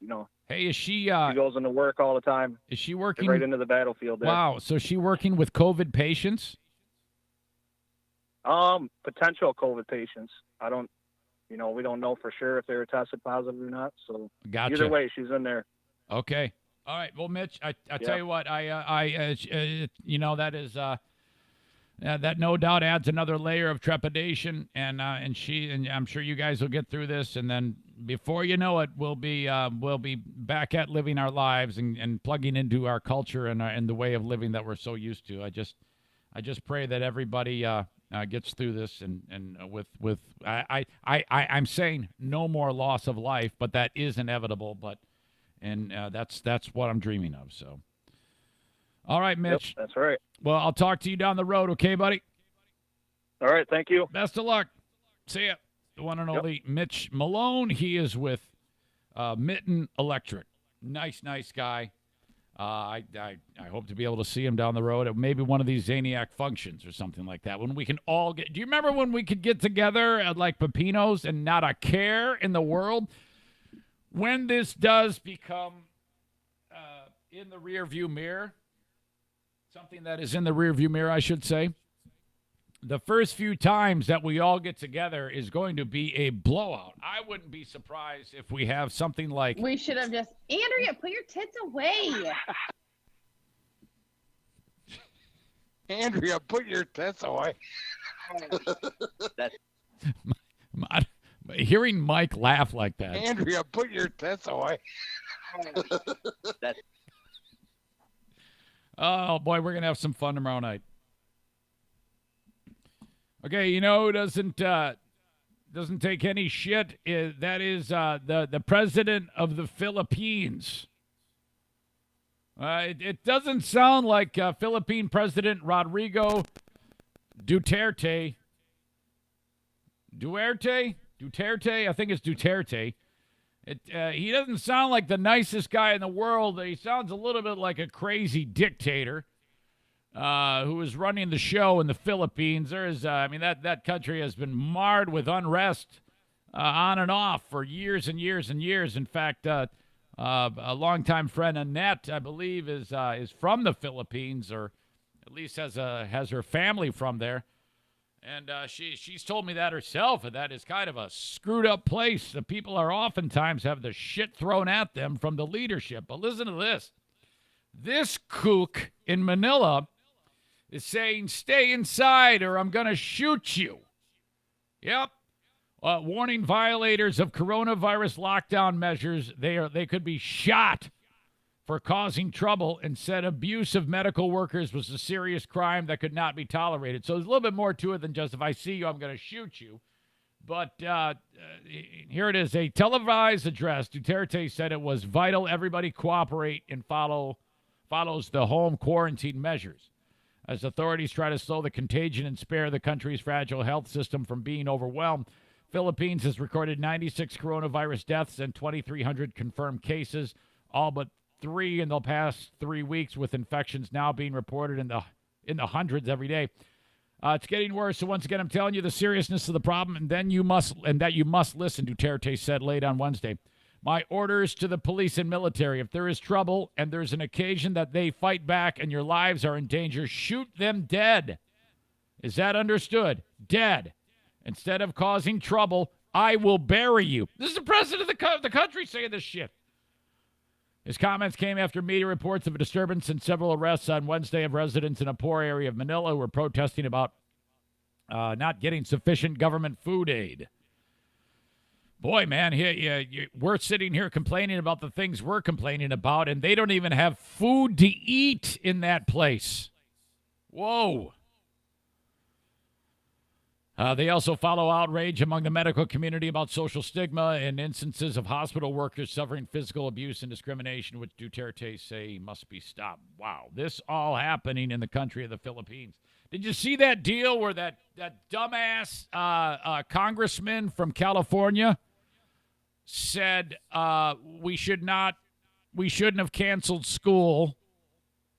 You know. Hey, is she? She goes into work all the time. Is she working right into the battlefield there. Wow. So is she working with COVID patients? Potential COVID patients. I don't, we don't know for sure if they were tested positive or not. So Gotcha. Either way, she's in there. Okay. All right. Well, Mitch, I tell you what, that is that no doubt adds another layer of trepidation, and I'm sure you guys will get through this, and then before you know it, we'll be back at living our lives and plugging into our culture and the way of living that we're so used to. I just pray that everybody gets through this, and with I'm saying no more loss of life, but that is inevitable. And that's what I'm dreaming of. So, all right, Mitch. Yep, that's right. Well, I'll talk to you down the road, okay, buddy? All right, thank you. Best of luck. See ya. The one and only Mitch Malone. He is with Mitten Electric. Nice guy. I hope to be able to see him down the road at maybe one of these Zaniac functions or something like that. When we can all get. Do you remember when we could get together at like Pepino's and not a care in the world? When this does become in the rearview mirror, something that is in the rearview mirror, I should say, the first few times that we all get together is going to be a blowout. I wouldn't be surprised if we have something like... We should have just... Andrea, put your tits away. Andrea, put your tits away. Hearing Mike laugh like that. Andrea, put your tits away. Oh, boy, we're going to have some fun tomorrow night. Okay, you know who doesn't take any shit? That is the president of the Philippines. It doesn't sound like Philippine President Rodrigo Duterte. Duterte? I think it's Duterte. He doesn't sound like the nicest guy in the world. He sounds a little bit like a crazy dictator who is running the show in the Philippines. There is, that country has been marred with unrest on and off for years and years and years. In fact, a longtime friend, Annette, I believe, is from the Philippines, or at least has her family from there. And she's told me that herself, and that is kind of a screwed up place. The people are oftentimes have the shit thrown at them from the leadership. But listen to this. This kook in Manila is saying, stay inside or I'm going to shoot you. Yep. Warning violators of coronavirus lockdown measures. They could be shot for causing trouble, and said abuse of medical workers was a serious crime that could not be tolerated. So there's a little bit more to it than just, if I see you, I'm going to shoot you. But here it is, a televised address. Duterte said it was vital everybody cooperate and follows the home quarantine measures as authorities try to slow the contagion and spare the country's fragile health system from being overwhelmed. Philippines has recorded 96 coronavirus deaths and 2,300 confirmed cases, all but 3 in the past 3 weeks, with infections now being reported in the hundreds every day. It's getting worse. So once again, I'm telling you the seriousness of the problem, and that you must listen, Duterte said late on Wednesday. My orders to the police and military: if there is trouble and there's an occasion that they fight back and your lives are in danger, shoot them dead. Is that understood? Dead. Instead of causing trouble, I will bury you. This is the president of the country saying this shit. His comments came after media reports of a disturbance and several arrests on Wednesday of residents in a poor area of Manila who were protesting about not getting sufficient government food aid. Boy, man, we're sitting here complaining about the things we're complaining about, and they don't even have food to eat in that place. Whoa. They also follow outrage among the medical community about social stigma and instances of hospital workers suffering physical abuse and discrimination, which Duterte say must be stopped. Wow, this all happening in the country of the Philippines. Did you see that deal where that dumbass congressman from California said we shouldn't have canceled school?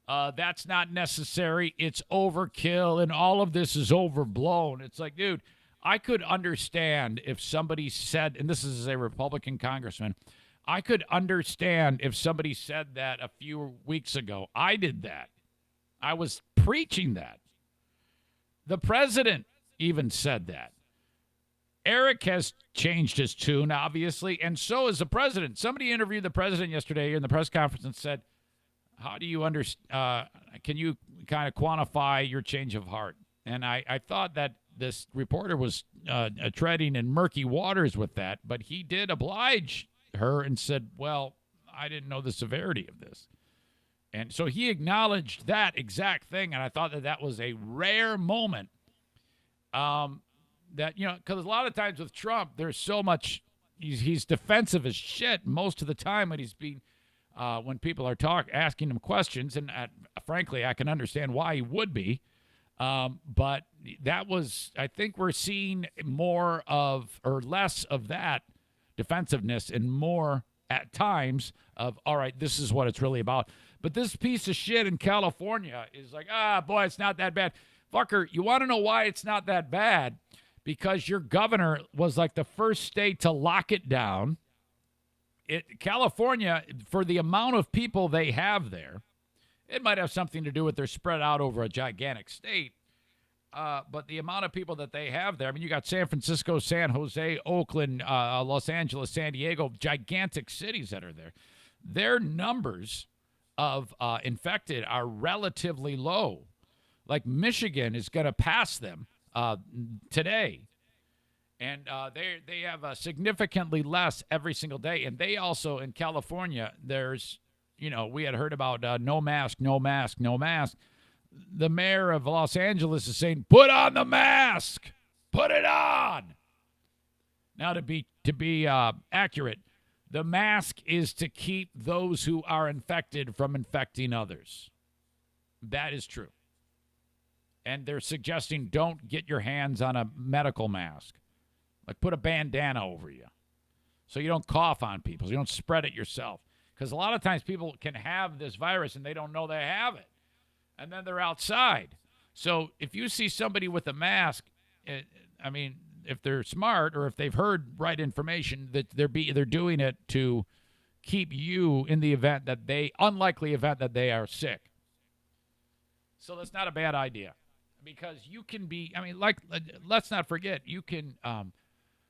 That's not necessary. It's overkill, and all of this is overblown. It's like, dude, I could understand if somebody said, and this is a Republican congressman, I could understand if somebody said that a few weeks ago. I did that. I was preaching that. The president even said that. Eric has changed his tune, obviously, and so has the president. Somebody interviewed the president yesterday in the press conference and said, how do you can you kind of quantify your change of heart? And I thought that this reporter was treading in murky waters with that, but he did oblige her and said, well, I didn't know the severity of this. And so he acknowledged that exact thing, and I thought that was a rare moment. That, because a lot of times with Trump, there's so much, he's defensive as shit most of the time when he's being when people are asking him questions, and frankly, I can understand why he would be. But that was, I think we're seeing more of, or less of that defensiveness and more at times of, all right, this is what it's really about. But this piece of shit in California is like, boy, it's not that bad. Fucker, you want to know why it's not that bad? Because your governor was like the first state to lock it down. California, for the amount of people they have there, it might have something to do with they're spread out over a gigantic state, but the amount of people that they have there, I mean, you got San Francisco, San Jose, Oakland, Los Angeles, San Diego, gigantic cities that are there. Their numbers of infected are relatively low. Like Michigan is going to pass them today. And they have significantly less every single day. And they also, in California, there's, we had heard about no mask, no mask, no mask. The mayor of Los Angeles is saying, put on the mask. Put it on. Now, to be accurate, the mask is to keep those who are infected from infecting others. That is true. And they're suggesting don't get your hands on a medical mask. Like, put a bandana over you so you don't cough on people, so you don't spread it yourself. Because a lot of times people can have this virus and they don't know they have it. And then they're outside. So if you see somebody with a mask, if they're smart or if they've heard right information, that they're doing it to keep you in the unlikely event that they are sick. So that's not a bad idea. Because you can be, let's not forget, you can...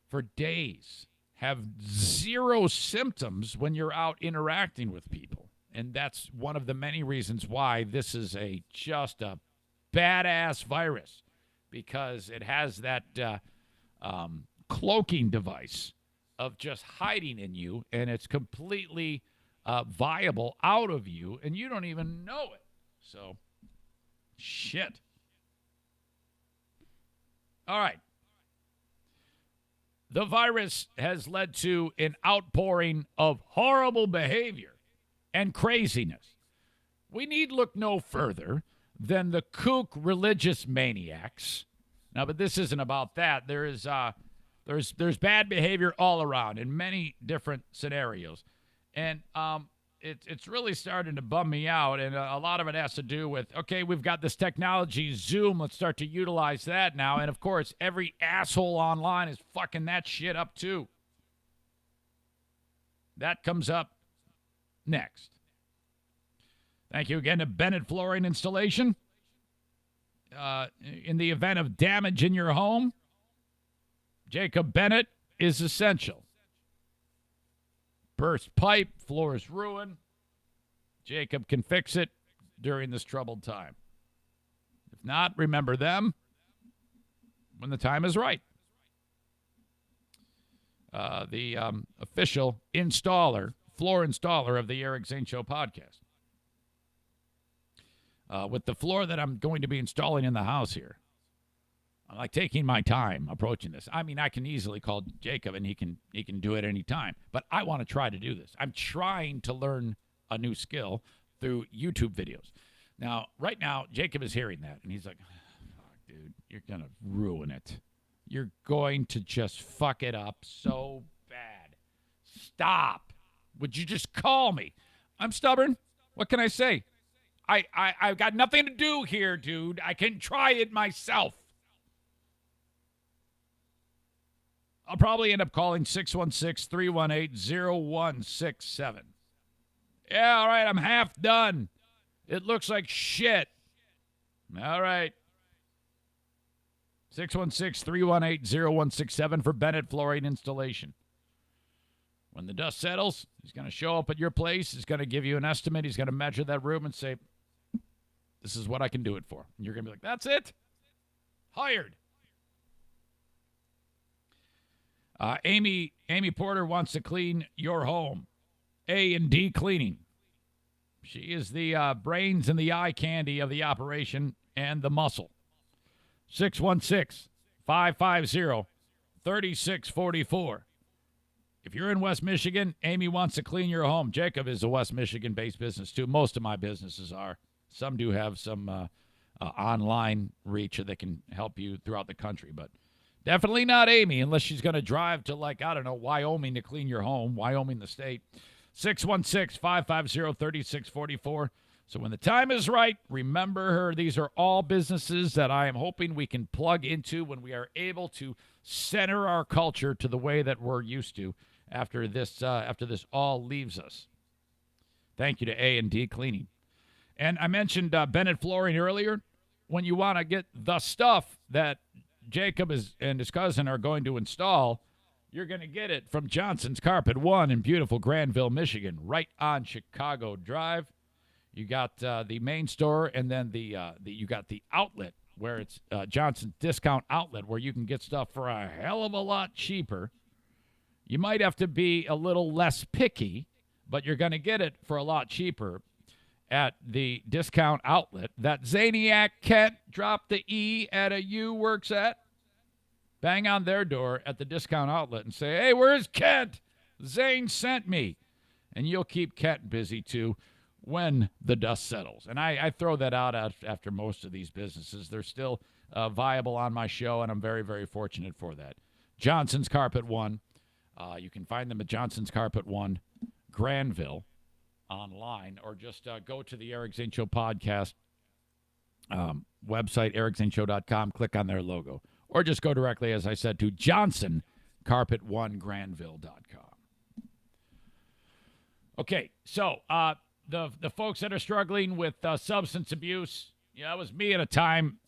for days, have zero symptoms when you're out interacting with people. And that's one of the many reasons why this is just a badass virus, because it has that cloaking device of just hiding in you, and it's completely viable out of you, and you don't even know it. So, shit. All right. The virus has led to an outpouring of horrible behavior and craziness. We need look no further than the kook religious maniacs. Now, but this isn't about that. There's bad behavior all around in many different scenarios. And it's really starting to bum me out, and a lot of it has to do with, okay, we've got this technology, Zoom, let's start to utilize that now, and of course, every asshole online is fucking that shit up too. That comes up next. Thank you again to Bennett Flooring Installation. In the event of damage in your home, Jacob Bennett is essential. Burst pipe, floor is ruined. Jacob can fix it during this troubled time. If not, remember them when the time is right. The official installer, floor installer of the Eric Zane Show podcast. with the floor that I'm going to be installing in the house here. I'm like taking my time approaching this. I mean, I can easily call Jacob and he can do it any time. But I want to try to do this. I'm trying to learn a new skill through YouTube videos. Now, right now, Jacob is hearing that and he's like, fuck, dude, you're gonna ruin it. You're going to just fuck it up so bad. Stop. Would you just call me? I'm stubborn. What can I say? I've got nothing to do here, dude. I can try it myself. I'll probably end up calling 616-318-0167. Yeah, all right, I'm half done. It looks like shit. All right. 616-318-0167 for Bennett Flooring Installation. When the dust settles, he's going to show up at your place. He's going to give you an estimate. He's going to measure that room and say, this is what I can do it for. And you're going to be like, that's it? Hired. Amy Porter wants to clean your home. A&D Cleaning. She is the brains and the eye candy of the operation and the muscle. 616-550-3644. If you're in West Michigan, Amy wants to clean your home. Jacob is a West Michigan-based business, too. Most of my businesses are. Some do have some online reach that can help you throughout the country, but definitely not Amy, unless she's going to drive to, like, I don't know, Wyoming to clean your home, Wyoming the state. 616-550-3644. So when the time is right, remember her. These are all businesses that I am hoping we can plug into when we are able to center our culture to the way that we're used to after this all leaves us. Thank you to A&D Cleaning. And I mentioned Bennett Flooring earlier. When you want to get the stuff that Jacob and his cousin are going to install, you're going to get it from Johnson's Carpet One in beautiful Granville, Michigan, right on Chicago Drive. You got the main store, and then you got the outlet where it's Johnson's Discount Outlet, where you can get stuff for a hell of a lot cheaper. You might have to be a little less picky, but you're going to get it for a lot cheaper at the Discount Outlet that Zaniac Kent, drop the E at a U, works at. Bang on their door at the Discount Outlet and say, hey, where's Kent? Zane sent me. And you'll keep Kent busy, too, when the dust settles. And I throw that out after most of these businesses. They're still viable on my show, and I'm very, very fortunate for that. Johnson's Carpet One. You can find them at Johnson's Carpet One, Granville, online, or just go to the Eric Zane Show podcast website, ericzaneshow.com, click on their logo. Or just go directly, as I said, to johnsoncarpet1granville.com. Okay, so the folks that are struggling with substance abuse, yeah, it was me at a time.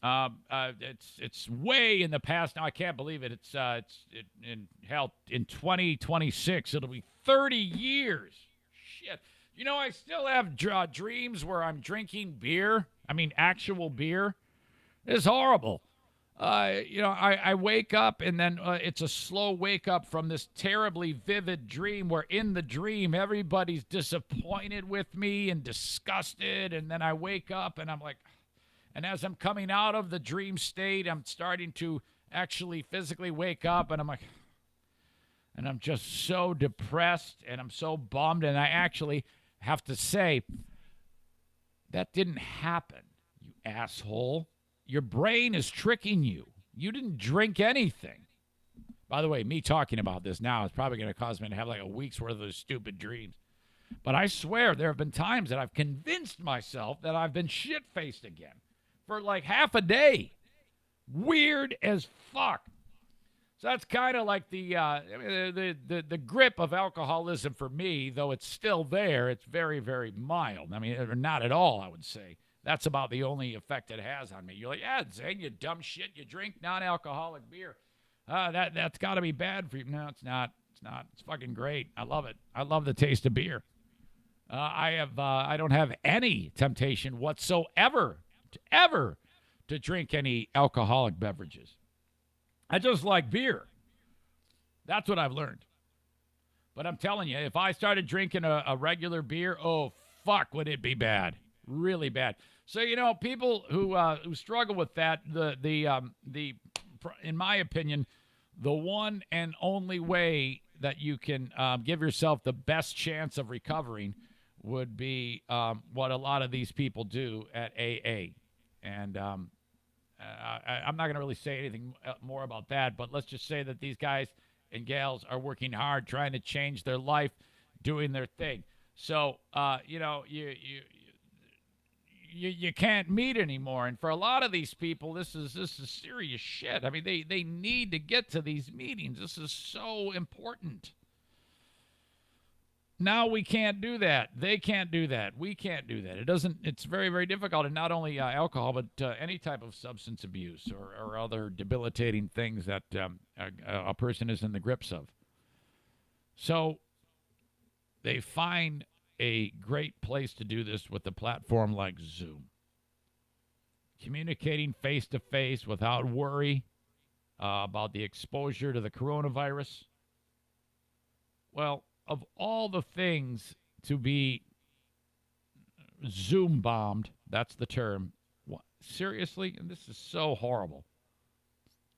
It's way in the past now. I can't believe it. In 2026, it'll be 30 years. Shit. You know, I still have dreams where I'm drinking beer. I mean, actual beer. It's horrible. I wake up, and then it's a slow wake up from this terribly vivid dream where in the dream everybody's disappointed with me and disgusted, and then I wake up and I'm like, and as I'm coming out of the dream state, I'm starting to actually physically wake up, and I'm like, and I'm just so depressed and I'm so bummed, and I actually have to say, that didn't happen, you asshole. Your brain is tricking you. You didn't drink anything. By the way, me talking about this now is probably going to cause me to have like a week's worth of those stupid dreams. But I swear there have been times that I've convinced myself that I've been shit-faced again for like half a day. Weird as fuck. So that's kind of like the grip of alcoholism for me, though it's still there. It's very, very mild. I mean, not at all, I would say. That's about the only effect it has on me. You're like, yeah, Zane, you dumb shit. You drink non-alcoholic beer. That's got to be bad for you. No, it's not. It's not. It's fucking great. I love it. I love the taste of beer. I don't have any temptation whatsoever to drink any alcoholic beverages. I just like beer. That's what I've learned. But I'm telling you, if I started drinking a regular beer, oh, fuck, would it be bad. Really bad. So people who struggle with that, in my opinion, the one and only way that you can give yourself the best chance of recovering would be what a lot of these people do at AA. And I'm not going to really say anything more about that, but let's just say that these guys and gals are working hard, trying to change their life, doing their thing. So, you can't meet anymore. And for a lot of these people, this is serious shit. I mean, they need to get to these meetings. This is so important. Now we can't do that. They can't do that. We can't do that. It's very, very difficult. And not only alcohol, but any type of substance abuse or other debilitating things that a person is in the grips of. So they find a great place to do this with a platform like Zoom. Communicating face-to-face without worry about the exposure to the coronavirus. Well, of all the things to be Zoom bombed, that's the term. What, seriously? And this is so horrible.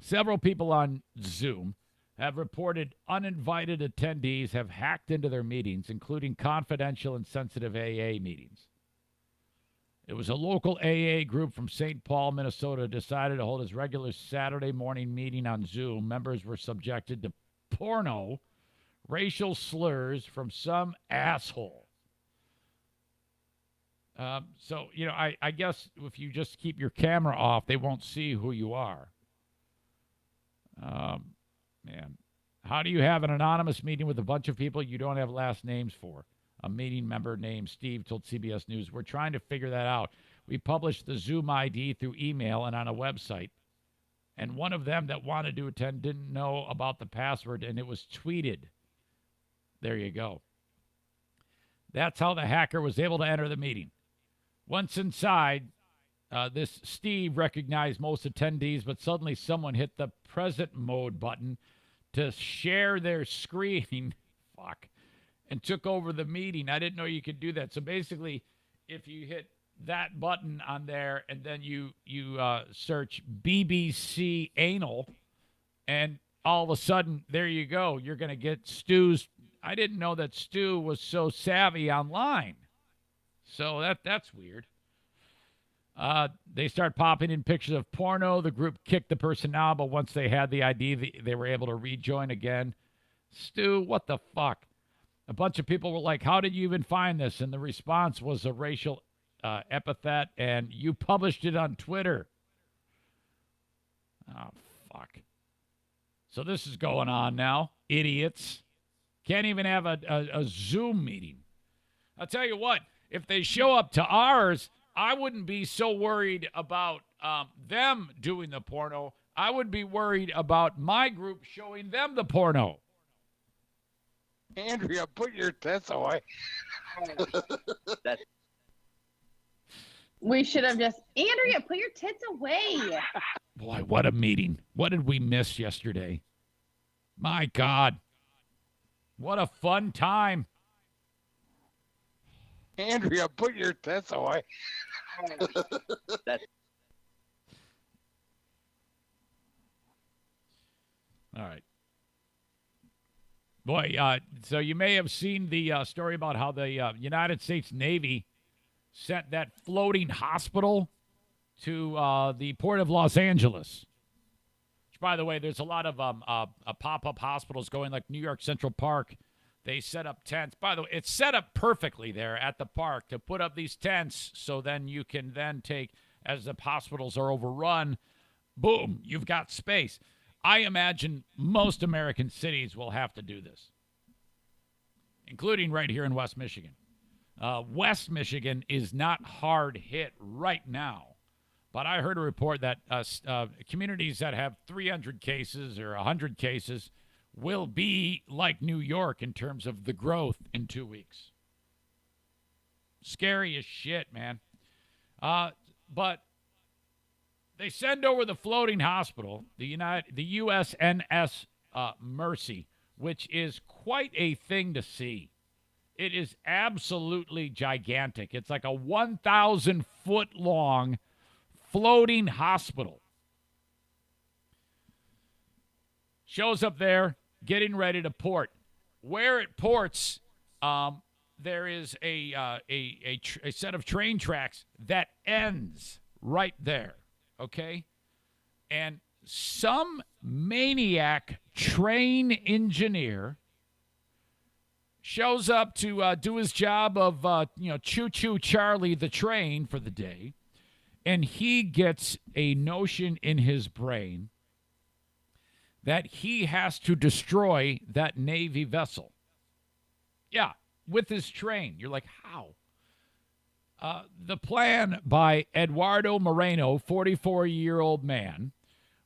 Several people on Zoom have reported uninvited attendees have hacked into their meetings, including confidential and sensitive AA meetings. It was a local AA group from St. Paul, Minnesota, decided to hold its regular Saturday morning meeting on Zoom. Members were subjected to porno, racial slurs from some asshole. So, I guess if you just keep your camera off, they won't see who you are. Man, how do you have an anonymous meeting with a bunch of people you don't have last names for? A meeting member named Steve told CBS News, "We're trying to figure that out. We published the Zoom ID through email and on a website. And one of them that wanted to attend didn't know about the password, and it was tweeted." There you go. That's how the hacker was able to enter the meeting. Once inside, this Steve recognized most attendees, but suddenly someone hit the present mode button to share their screen. Fuck. And took over the meeting. I didn't know you could do that. So basically, if you hit that button on there and then you search BBC anal, and all of a sudden, there you go. You're going to get Stu's. I didn't know that Stu was so savvy online. So that's weird. They start popping in pictures of porno. The group kicked the person out, but once they had the ID, they were able to rejoin again. Stu, what the fuck? A bunch of people were like, "How did you even find this?" And the response was a racial epithet, and you published it on Twitter. Oh, fuck. So this is going on now. Idiots. Can't even have a Zoom meeting. I'll tell you what, if they show up to ours, I wouldn't be so worried about them doing the porno. I would be worried about my group showing them the porno. Andrea, put your tits away. We should have just, Andrea, put your tits away. Boy, what a meeting. What did we miss yesterday? My God. What a fun time. Andrea, put your tits away. All right. Boy, so you may have seen the story about how the United States Navy sent that floating hospital to the port of Los Angeles. Which, by the way, there's a lot of pop-up hospitals going, like New York Central Park. They set up tents. By the way, it's set up perfectly there at the park to put up these tents so then you can then take, as the hospitals are overrun, boom, you've got space. I imagine most American cities will have to do this, including right here in West Michigan. West Michigan is not hard hit right now, but I heard a report that communities that have 300 cases or 100 cases will be like New York in terms of the growth in 2 weeks. Scary as shit, man. But they send over the floating hospital, the USNS Mercy, which is quite a thing to see. It is absolutely gigantic. It's like a 1,000-foot-long floating hospital. Shows up there, getting ready to port. Where it ports, there is a set of train tracks that ends right there, okay? And some maniac train engineer shows up to do his job of, choo-choo Charlie the train for the day, and he gets a notion in his brain that he has to destroy that Navy vessel. Yeah, with his train. You're like, how? The plan by Eduardo Moreno, 44-year-old man,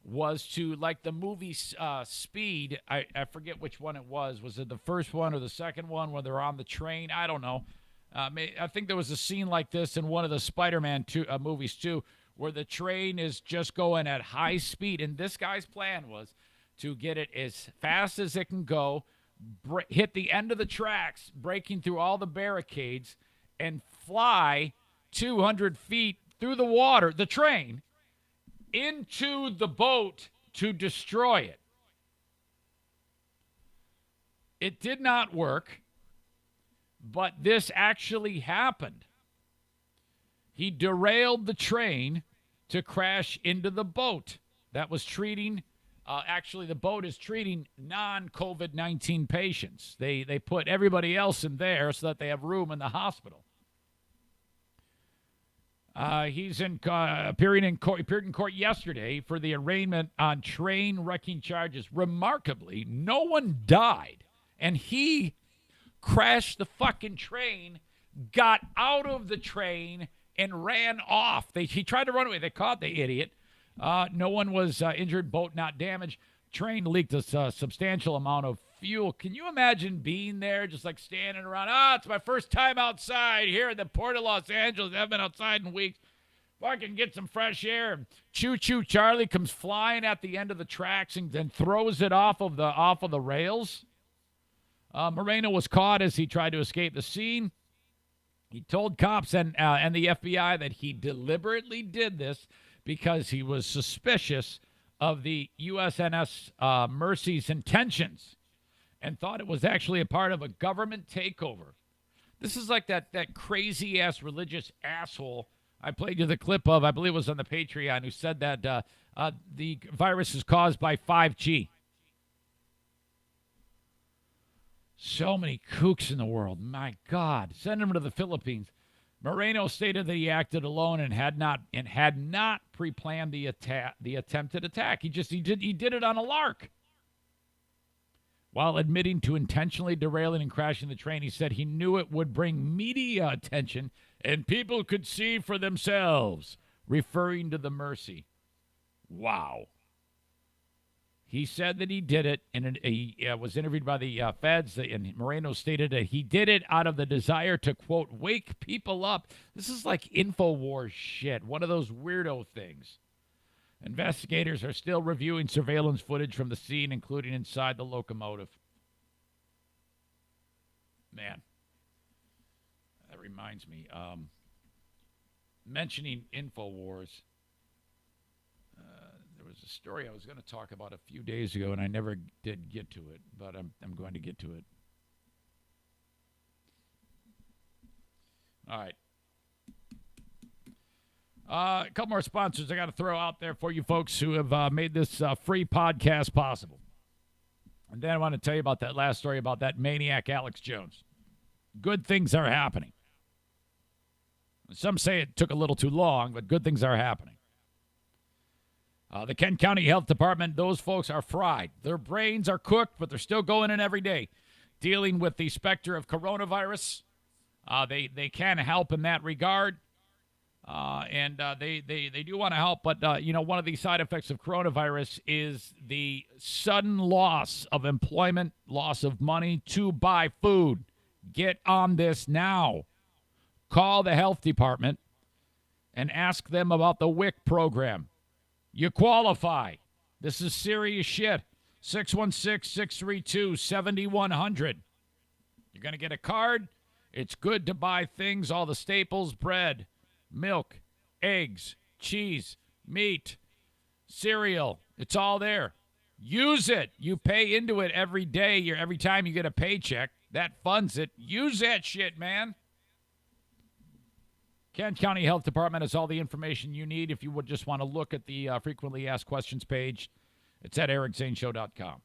was to, like the movie Speed, I forget which one it was. Was it the first one or the second one where they're on the train? I don't know. I think there was a scene like this in one of the Spider-Man movies, too, where the train is just going at high speed. And this guy's plan was to get it as fast as it can go, hit the end of the tracks, breaking through all the barricades, and fly 200 feet through the water, the train, into the boat to destroy it. It did not work, but this actually happened. He derailed the train to crash into the boat that was treating actually, the boat is treating non-COVID-19 patients. They put everybody else in there so that they have room in the hospital. He's appeared in court yesterday for the arraignment on train wrecking charges. Remarkably, no one died, and he crashed the fucking train, got out of the train, and ran off. He tried to run away. They caught the idiot. No one was injured, boat not damaged. Train leaked a substantial amount of fuel. Can you imagine being there, just like standing around? It's my first time outside here in the Port of Los Angeles. I haven't been outside in weeks. Fucking get some fresh air. Choo-choo Charlie comes flying at the end of the tracks and then throws it off of the rails. Moreno was caught as he tried to escape the scene. He told cops and the FBI that he deliberately did this because he was suspicious of the USNS Mercy's intentions and thought it was actually a part of a government takeover. This is like that crazy-ass religious asshole I played you the clip of, I believe it was on the Patreon, who said that the virus is caused by 5G. So many kooks in the world. My God. Send them to the Philippines. Moreno stated that he acted alone and had not pre-planned the attempted attack. He did it on a lark. While admitting to intentionally derailing and crashing the train, he said he knew it would bring media attention and people could see for themselves, referring to the Mercy. Wow. He said that he did it, and he was interviewed by the feds, and Moreno stated that he did it out of the desire to, quote, wake people up. This is like InfoWars shit, one of those weirdo things. Investigators are still reviewing surveillance footage from the scene, including inside the locomotive. Man, that reminds me. Mentioning InfoWars, there was a story I was going to talk about a few days ago, and I never did get to it, but I'm going to get to it. All right. A couple more sponsors I got to throw out there for you folks who have made this free podcast possible. And then I want to tell you about that last story about that maniac Alex Jones. Good things are happening. Some say it took a little too long, but good things are happening. The Kent County Health Department, those folks are fried. Their brains are cooked, but they're still going in every day, dealing with the specter of coronavirus. They can help in that regard. And they do want to help, but, one of the side effects of coronavirus is the sudden loss of employment, loss of money to buy food. Get on this now. Call the health department and ask them about the WIC program. You qualify. This is serious shit. 616-632-7100. You're going to get a card. It's good to buy things, all the staples, bread, milk, eggs, cheese, meat, cereal. It's all there. Use it. You pay into it every day. Every time you get a paycheck, that funds it. Use that shit, man. Kent County Health Department has all the information you need if you would just want to look at the frequently asked questions page. It's at ericzaneshow.com.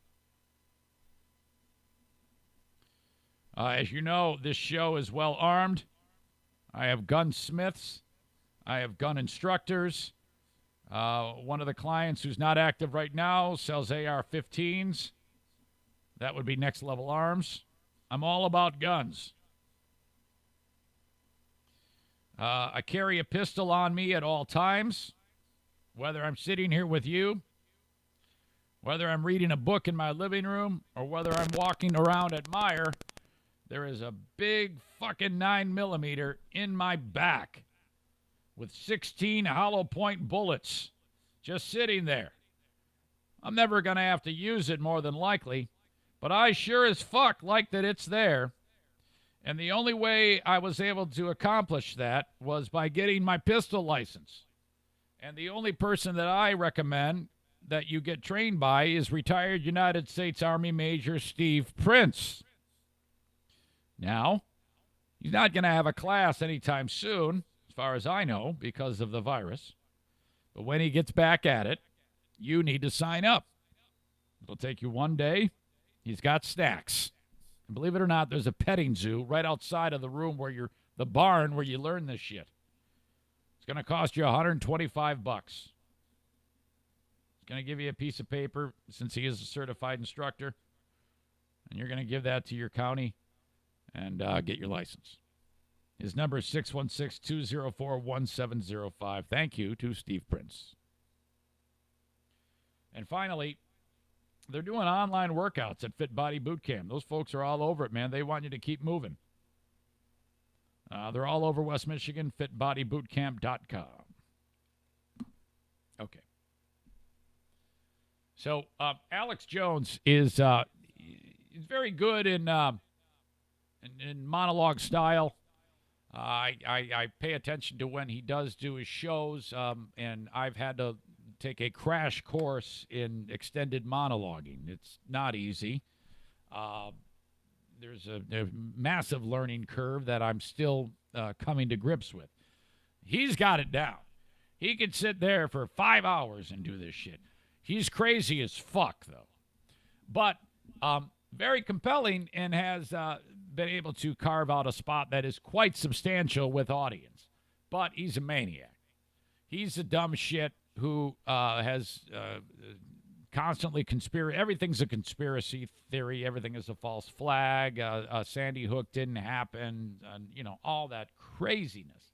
As you know, this show is well armed. I have gunsmiths. I have gun instructors. One of the clients who's not active right now sells AR-15s. That would be Next Level Arms. I'm all about guns. I carry a pistol on me at all times, whether I'm sitting here with you, whether I'm reading a book in my living room, or whether I'm walking around at Meijer. There is a big fucking 9mm in my back with 16 hollow point bullets just sitting there. I'm never going to have to use it more than likely, but I sure as fuck like that it's there. And the only way I was able to accomplish that was by getting my pistol license. And the only person that I recommend that you get trained by is retired United States Army Major Steve Prince. Now, he's not going to have a class anytime soon, as far as I know, because of the virus. But when he gets back at it, you need to sign up. It'll take you one day. He's got snacks. And believe it or not, there's a petting zoo right outside of the room where the barn where you learn this shit. It's going to cost you $125. He's going to give you a piece of paper since he is a certified instructor. And you're going to give that to your county and get your license. His number is 616-204-1705. Thank you to Steve Prince. And finally, they're doing online workouts at Fit Body Boot Camp. Those folks are all over it, man. They want you to keep moving. They're all over West Michigan, fitbodybootcamp.com. Okay. So Alex Jones is he's very good in monologue style. I pay attention to when he does do his shows, and I've had to take a crash course in extended monologuing. It's not easy. There's a massive learning curve that I'm still coming to grips with. He's got it down. He could sit there for 5 hours and do this shit. He's crazy as fuck, though. But very compelling and has been able to carve out a spot that is quite substantial with audience. But he's a maniac. He's a dumb shit who has constantly everything's a conspiracy theory. Everything is a false flag. Sandy Hook didn't happen. All that craziness.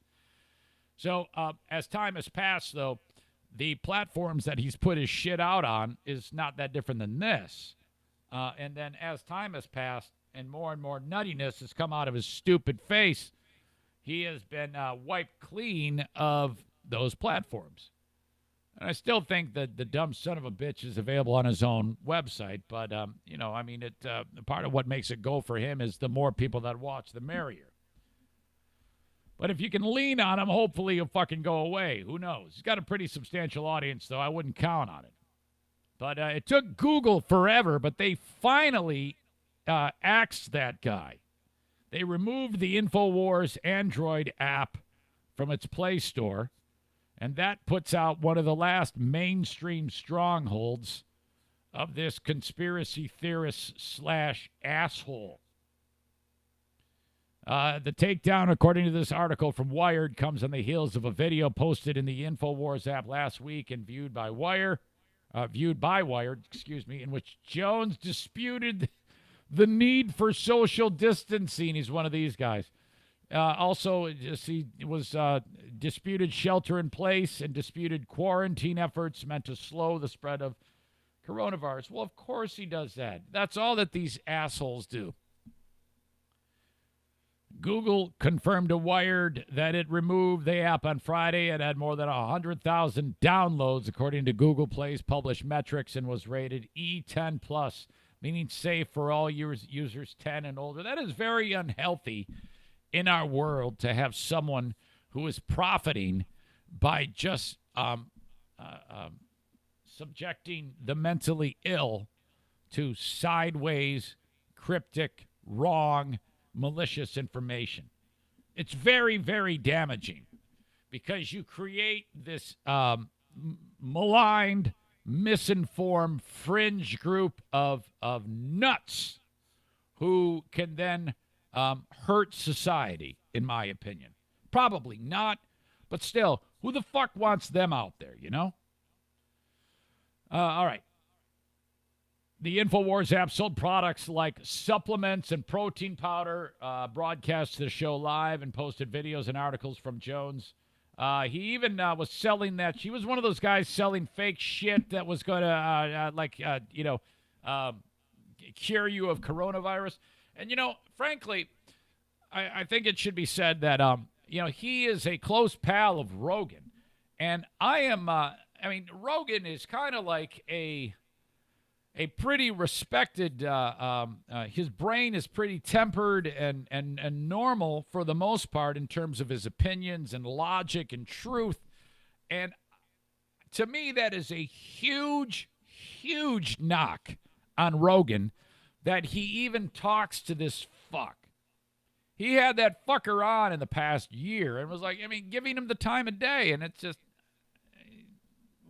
So as time has passed, though, the platforms that he's put his shit out on is not that different than this. And then as time has passed and more nuttiness has come out of his stupid face, he has been wiped clean of those platforms. And I still think that the dumb son of a bitch is available on his own website. But, part of what makes it go for him is the more people that watch, the merrier. But if you can lean on him, hopefully he'll fucking go away. Who knows? He's got a pretty substantial audience, though. I wouldn't count on it. But it took Google forever, but they finally axed that guy. They removed the InfoWars Android app from its Play Store, and that puts out one of the last mainstream strongholds of this conspiracy theorist / asshole. The takedown, according to this article from Wired, comes on the heels of a video posted in the InfoWars app last week and viewed by Wired, in which Jones disputed the need for social distancing. He's one of these guys. Also, he was disputed shelter in place and disputed quarantine efforts meant to slow the spread of coronavirus. Well, of course he does that. That's all that these assholes do. Google confirmed to Wired that it removed the app on Friday. It had more than 100,000 downloads, according to Google Play's published metrics, and was rated E10+, meaning safe for all users 10 and older. That is very unhealthy in our world to have someone who is profiting by just subjecting the mentally ill to sideways, cryptic, wrong, malicious information. It's very, very damaging because you create this maligned, misinformed fringe group of nuts who can then hurt society, in my opinion. Probably not, but still, who the fuck wants them out there, you know? All right. The InfoWars app sold products like supplements and protein powder, broadcast the show live, and posted videos and articles from Jones. He even was selling that. She was one of those guys selling fake shit that was going to, cure you of coronavirus. And, frankly, I think it should be said that, he is a close pal of Rogan. And I am, Rogan is kind of like a pretty respected, his brain is pretty tempered and normal for the most part in terms of his opinions and logic and truth. And to me, that is a huge, huge knock on Rogan that he even talks to this fuck. He had that fucker on in the past year and was like, giving him the time of day. And it's just,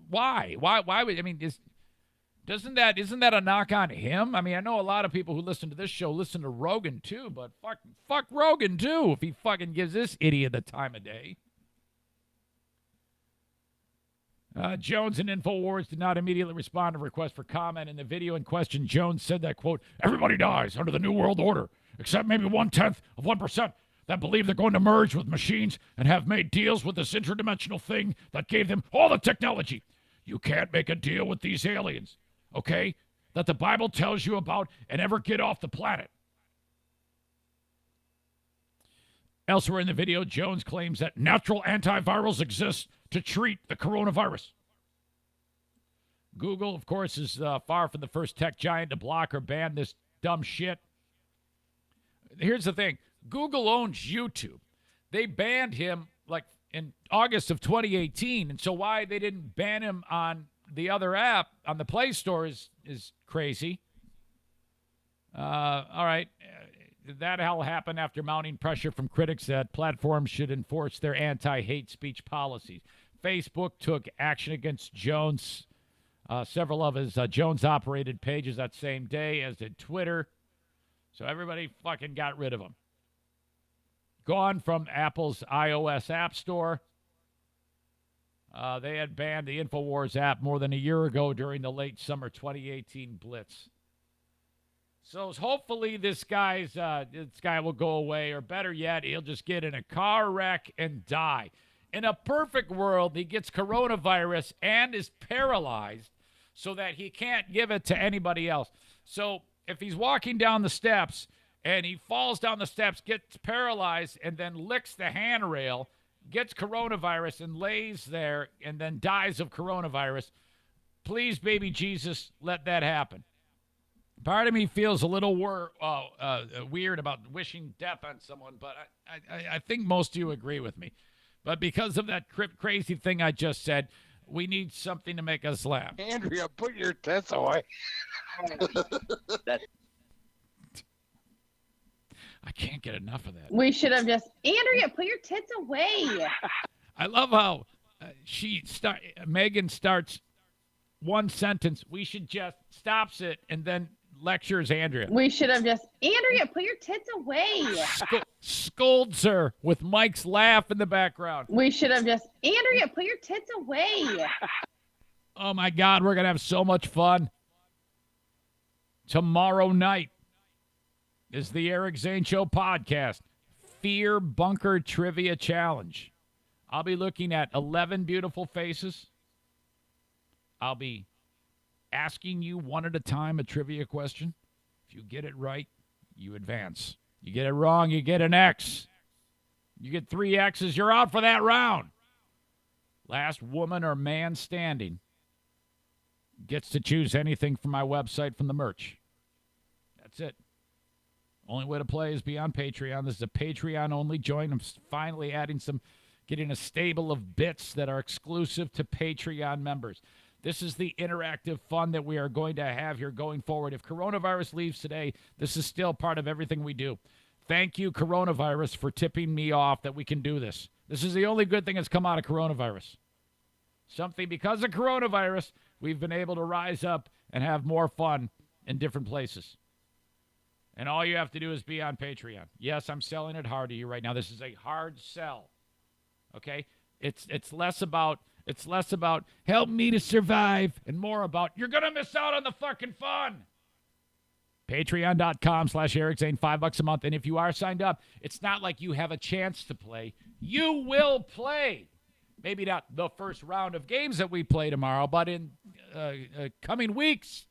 why? Why would, isn't that a knock on him? I know a lot of people who listen to this show listen to Rogan too, but fuck Rogan too if he fucking gives this idiot the time of day. Jones and InfoWars did not immediately respond to requests for comment. In the video in question, Jones said that, quote, everybody dies under the New World Order, except maybe 0.1% that believe they're going to merge with machines and have made deals with this interdimensional thing that gave them all the technology. You can't make a deal with these aliens, okay, that the Bible tells you about and ever get off the planet. Elsewhere in the video, Jones claims that natural antivirals exist to treat the coronavirus. Google, of course, is far from the first tech giant to block or ban this dumb shit. Here's the thing. Google owns YouTube. They banned him like in August of 2018, and so why they didn't ban him on the other app on the Play Store is crazy. All right. That all happened after mounting pressure from critics that platforms should enforce their anti-hate speech policies. Facebook took action against Jones, several of his Jones-operated pages that same day, as did Twitter. So everybody fucking got rid of him. Gone from Apple's iOS App Store. They had banned the InfoWars app more than a year ago during the late summer 2018 blitz. So hopefully this guy will go away, or better yet, he'll just get in a car wreck and die. In a perfect world, he gets coronavirus and is paralyzed so that he can't give it to anybody else. So if he's walking down the steps and he falls down the steps, gets paralyzed, and then licks the handrail, gets coronavirus and lays there and then dies of coronavirus, please, baby Jesus, let that happen. Part of me feels a little weird about wishing death on someone, but I think most of you agree with me. But because of that crazy thing I just said, we need something to make us laugh. Andrea, put your tits away. I can't get enough of that. We should have just, Andrea, put your tits away. I love how Megan starts one sentence. We should just stops it and then lectures Andrea. We should have just, Andrea, put your tits away. Scolds her with Mike's laugh in the background. We should have just, Andrea, put your tits away. Oh my God, we're gonna have so much fun. Tomorrow night is the Eric Zane Show podcast, Fear Bunker Trivia Challenge. I'll be looking at 11 beautiful faces. I'll be asking you one at a time a trivia question. If you get it right, you advance. You get it wrong, you get an X. You get 3 X's, you're out for that round. Last woman or man standing gets to choose anything from my website from the merch. That's it. Only way to play is be on Patreon. This is a Patreon-only join. I'm finally getting a stable of bits that are exclusive to Patreon members. This is the interactive fun that we are going to have here going forward. If coronavirus leaves today, this is still part of everything we do. Thank you, coronavirus, for tipping me off that we can do this. This is the only good thing that's come out of coronavirus. Something, because of coronavirus, we've been able to rise up and have more fun in different places. And all you have to do is be on Patreon. Yes, I'm selling it hard to you right now. This is a hard sell. Okay? It's less about help me to survive and more about you're going to miss out on the fucking fun. Patreon.com/Eric Zane, $5 a month. And if you are signed up, it's not like you have a chance to play. You will play. Maybe not the first round of games that we play tomorrow, but in coming weeks.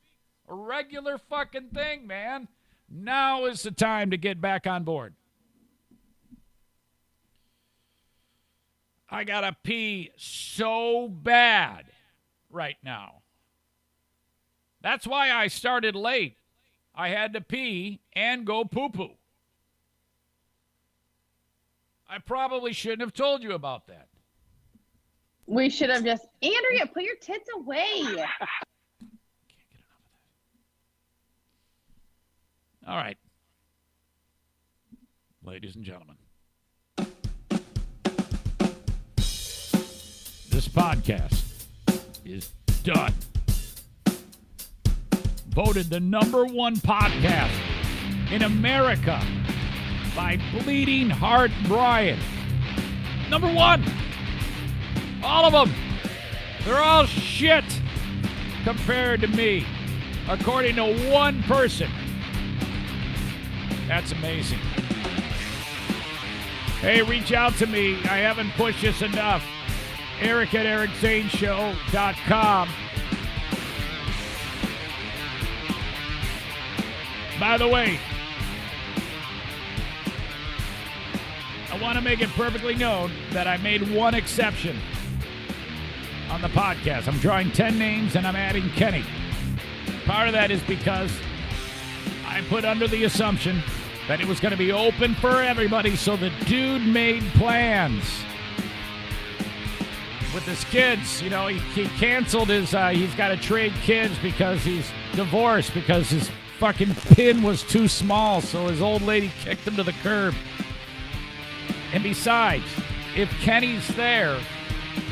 A regular fucking thing, man. Now is the time to get back on board. I gotta pee so bad right now. That's why I started late. I had to pee and go poo-poo. I probably shouldn't have told you about that. We should have just, Andrea, put your tits away. Can't get enough of that. All right. Ladies and gentlemen. This podcast is done. Voted the #1 podcast in America by Bleeding Heart Brian. #1. All of them. They're all shit compared to me, according to one person. That's amazing. Hey, reach out to me. I haven't pushed this enough. Eric@EricZaneShow.com. By the way, I want to make it perfectly known that I made one exception on the podcast. I'm drawing 10 names and I'm adding Kenny. Part of that is because I put under the assumption that it was going to be open for everybody, so the dude made plans with his kids. You know, he canceled his, he's got to trade kids because he's divorced because his fucking pin was too small, so his old lady kicked him to the curb. And besides, if Kenny's there,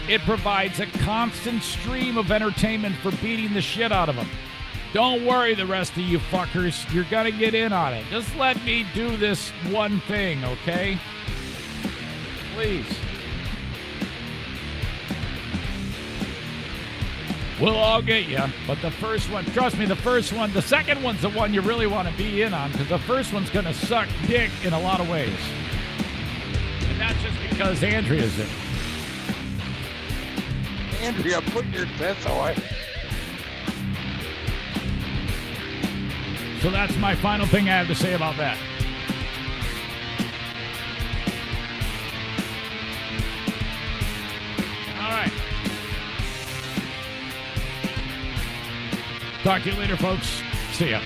it provides a constant stream of entertainment for beating the shit out of him. Don't worry, the rest of you fuckers. You're going to get in on it. Just let me do this one thing, okay? Please. We'll all get you, but the first one, trust me, the second one's the one you really want to be in on, because the first one's going to suck dick in a lot of ways. And that's just because Andrea's in it. Andrea, put your tits away. So that's my final thing I have to say about that. All right. Talk to you later, folks. See ya.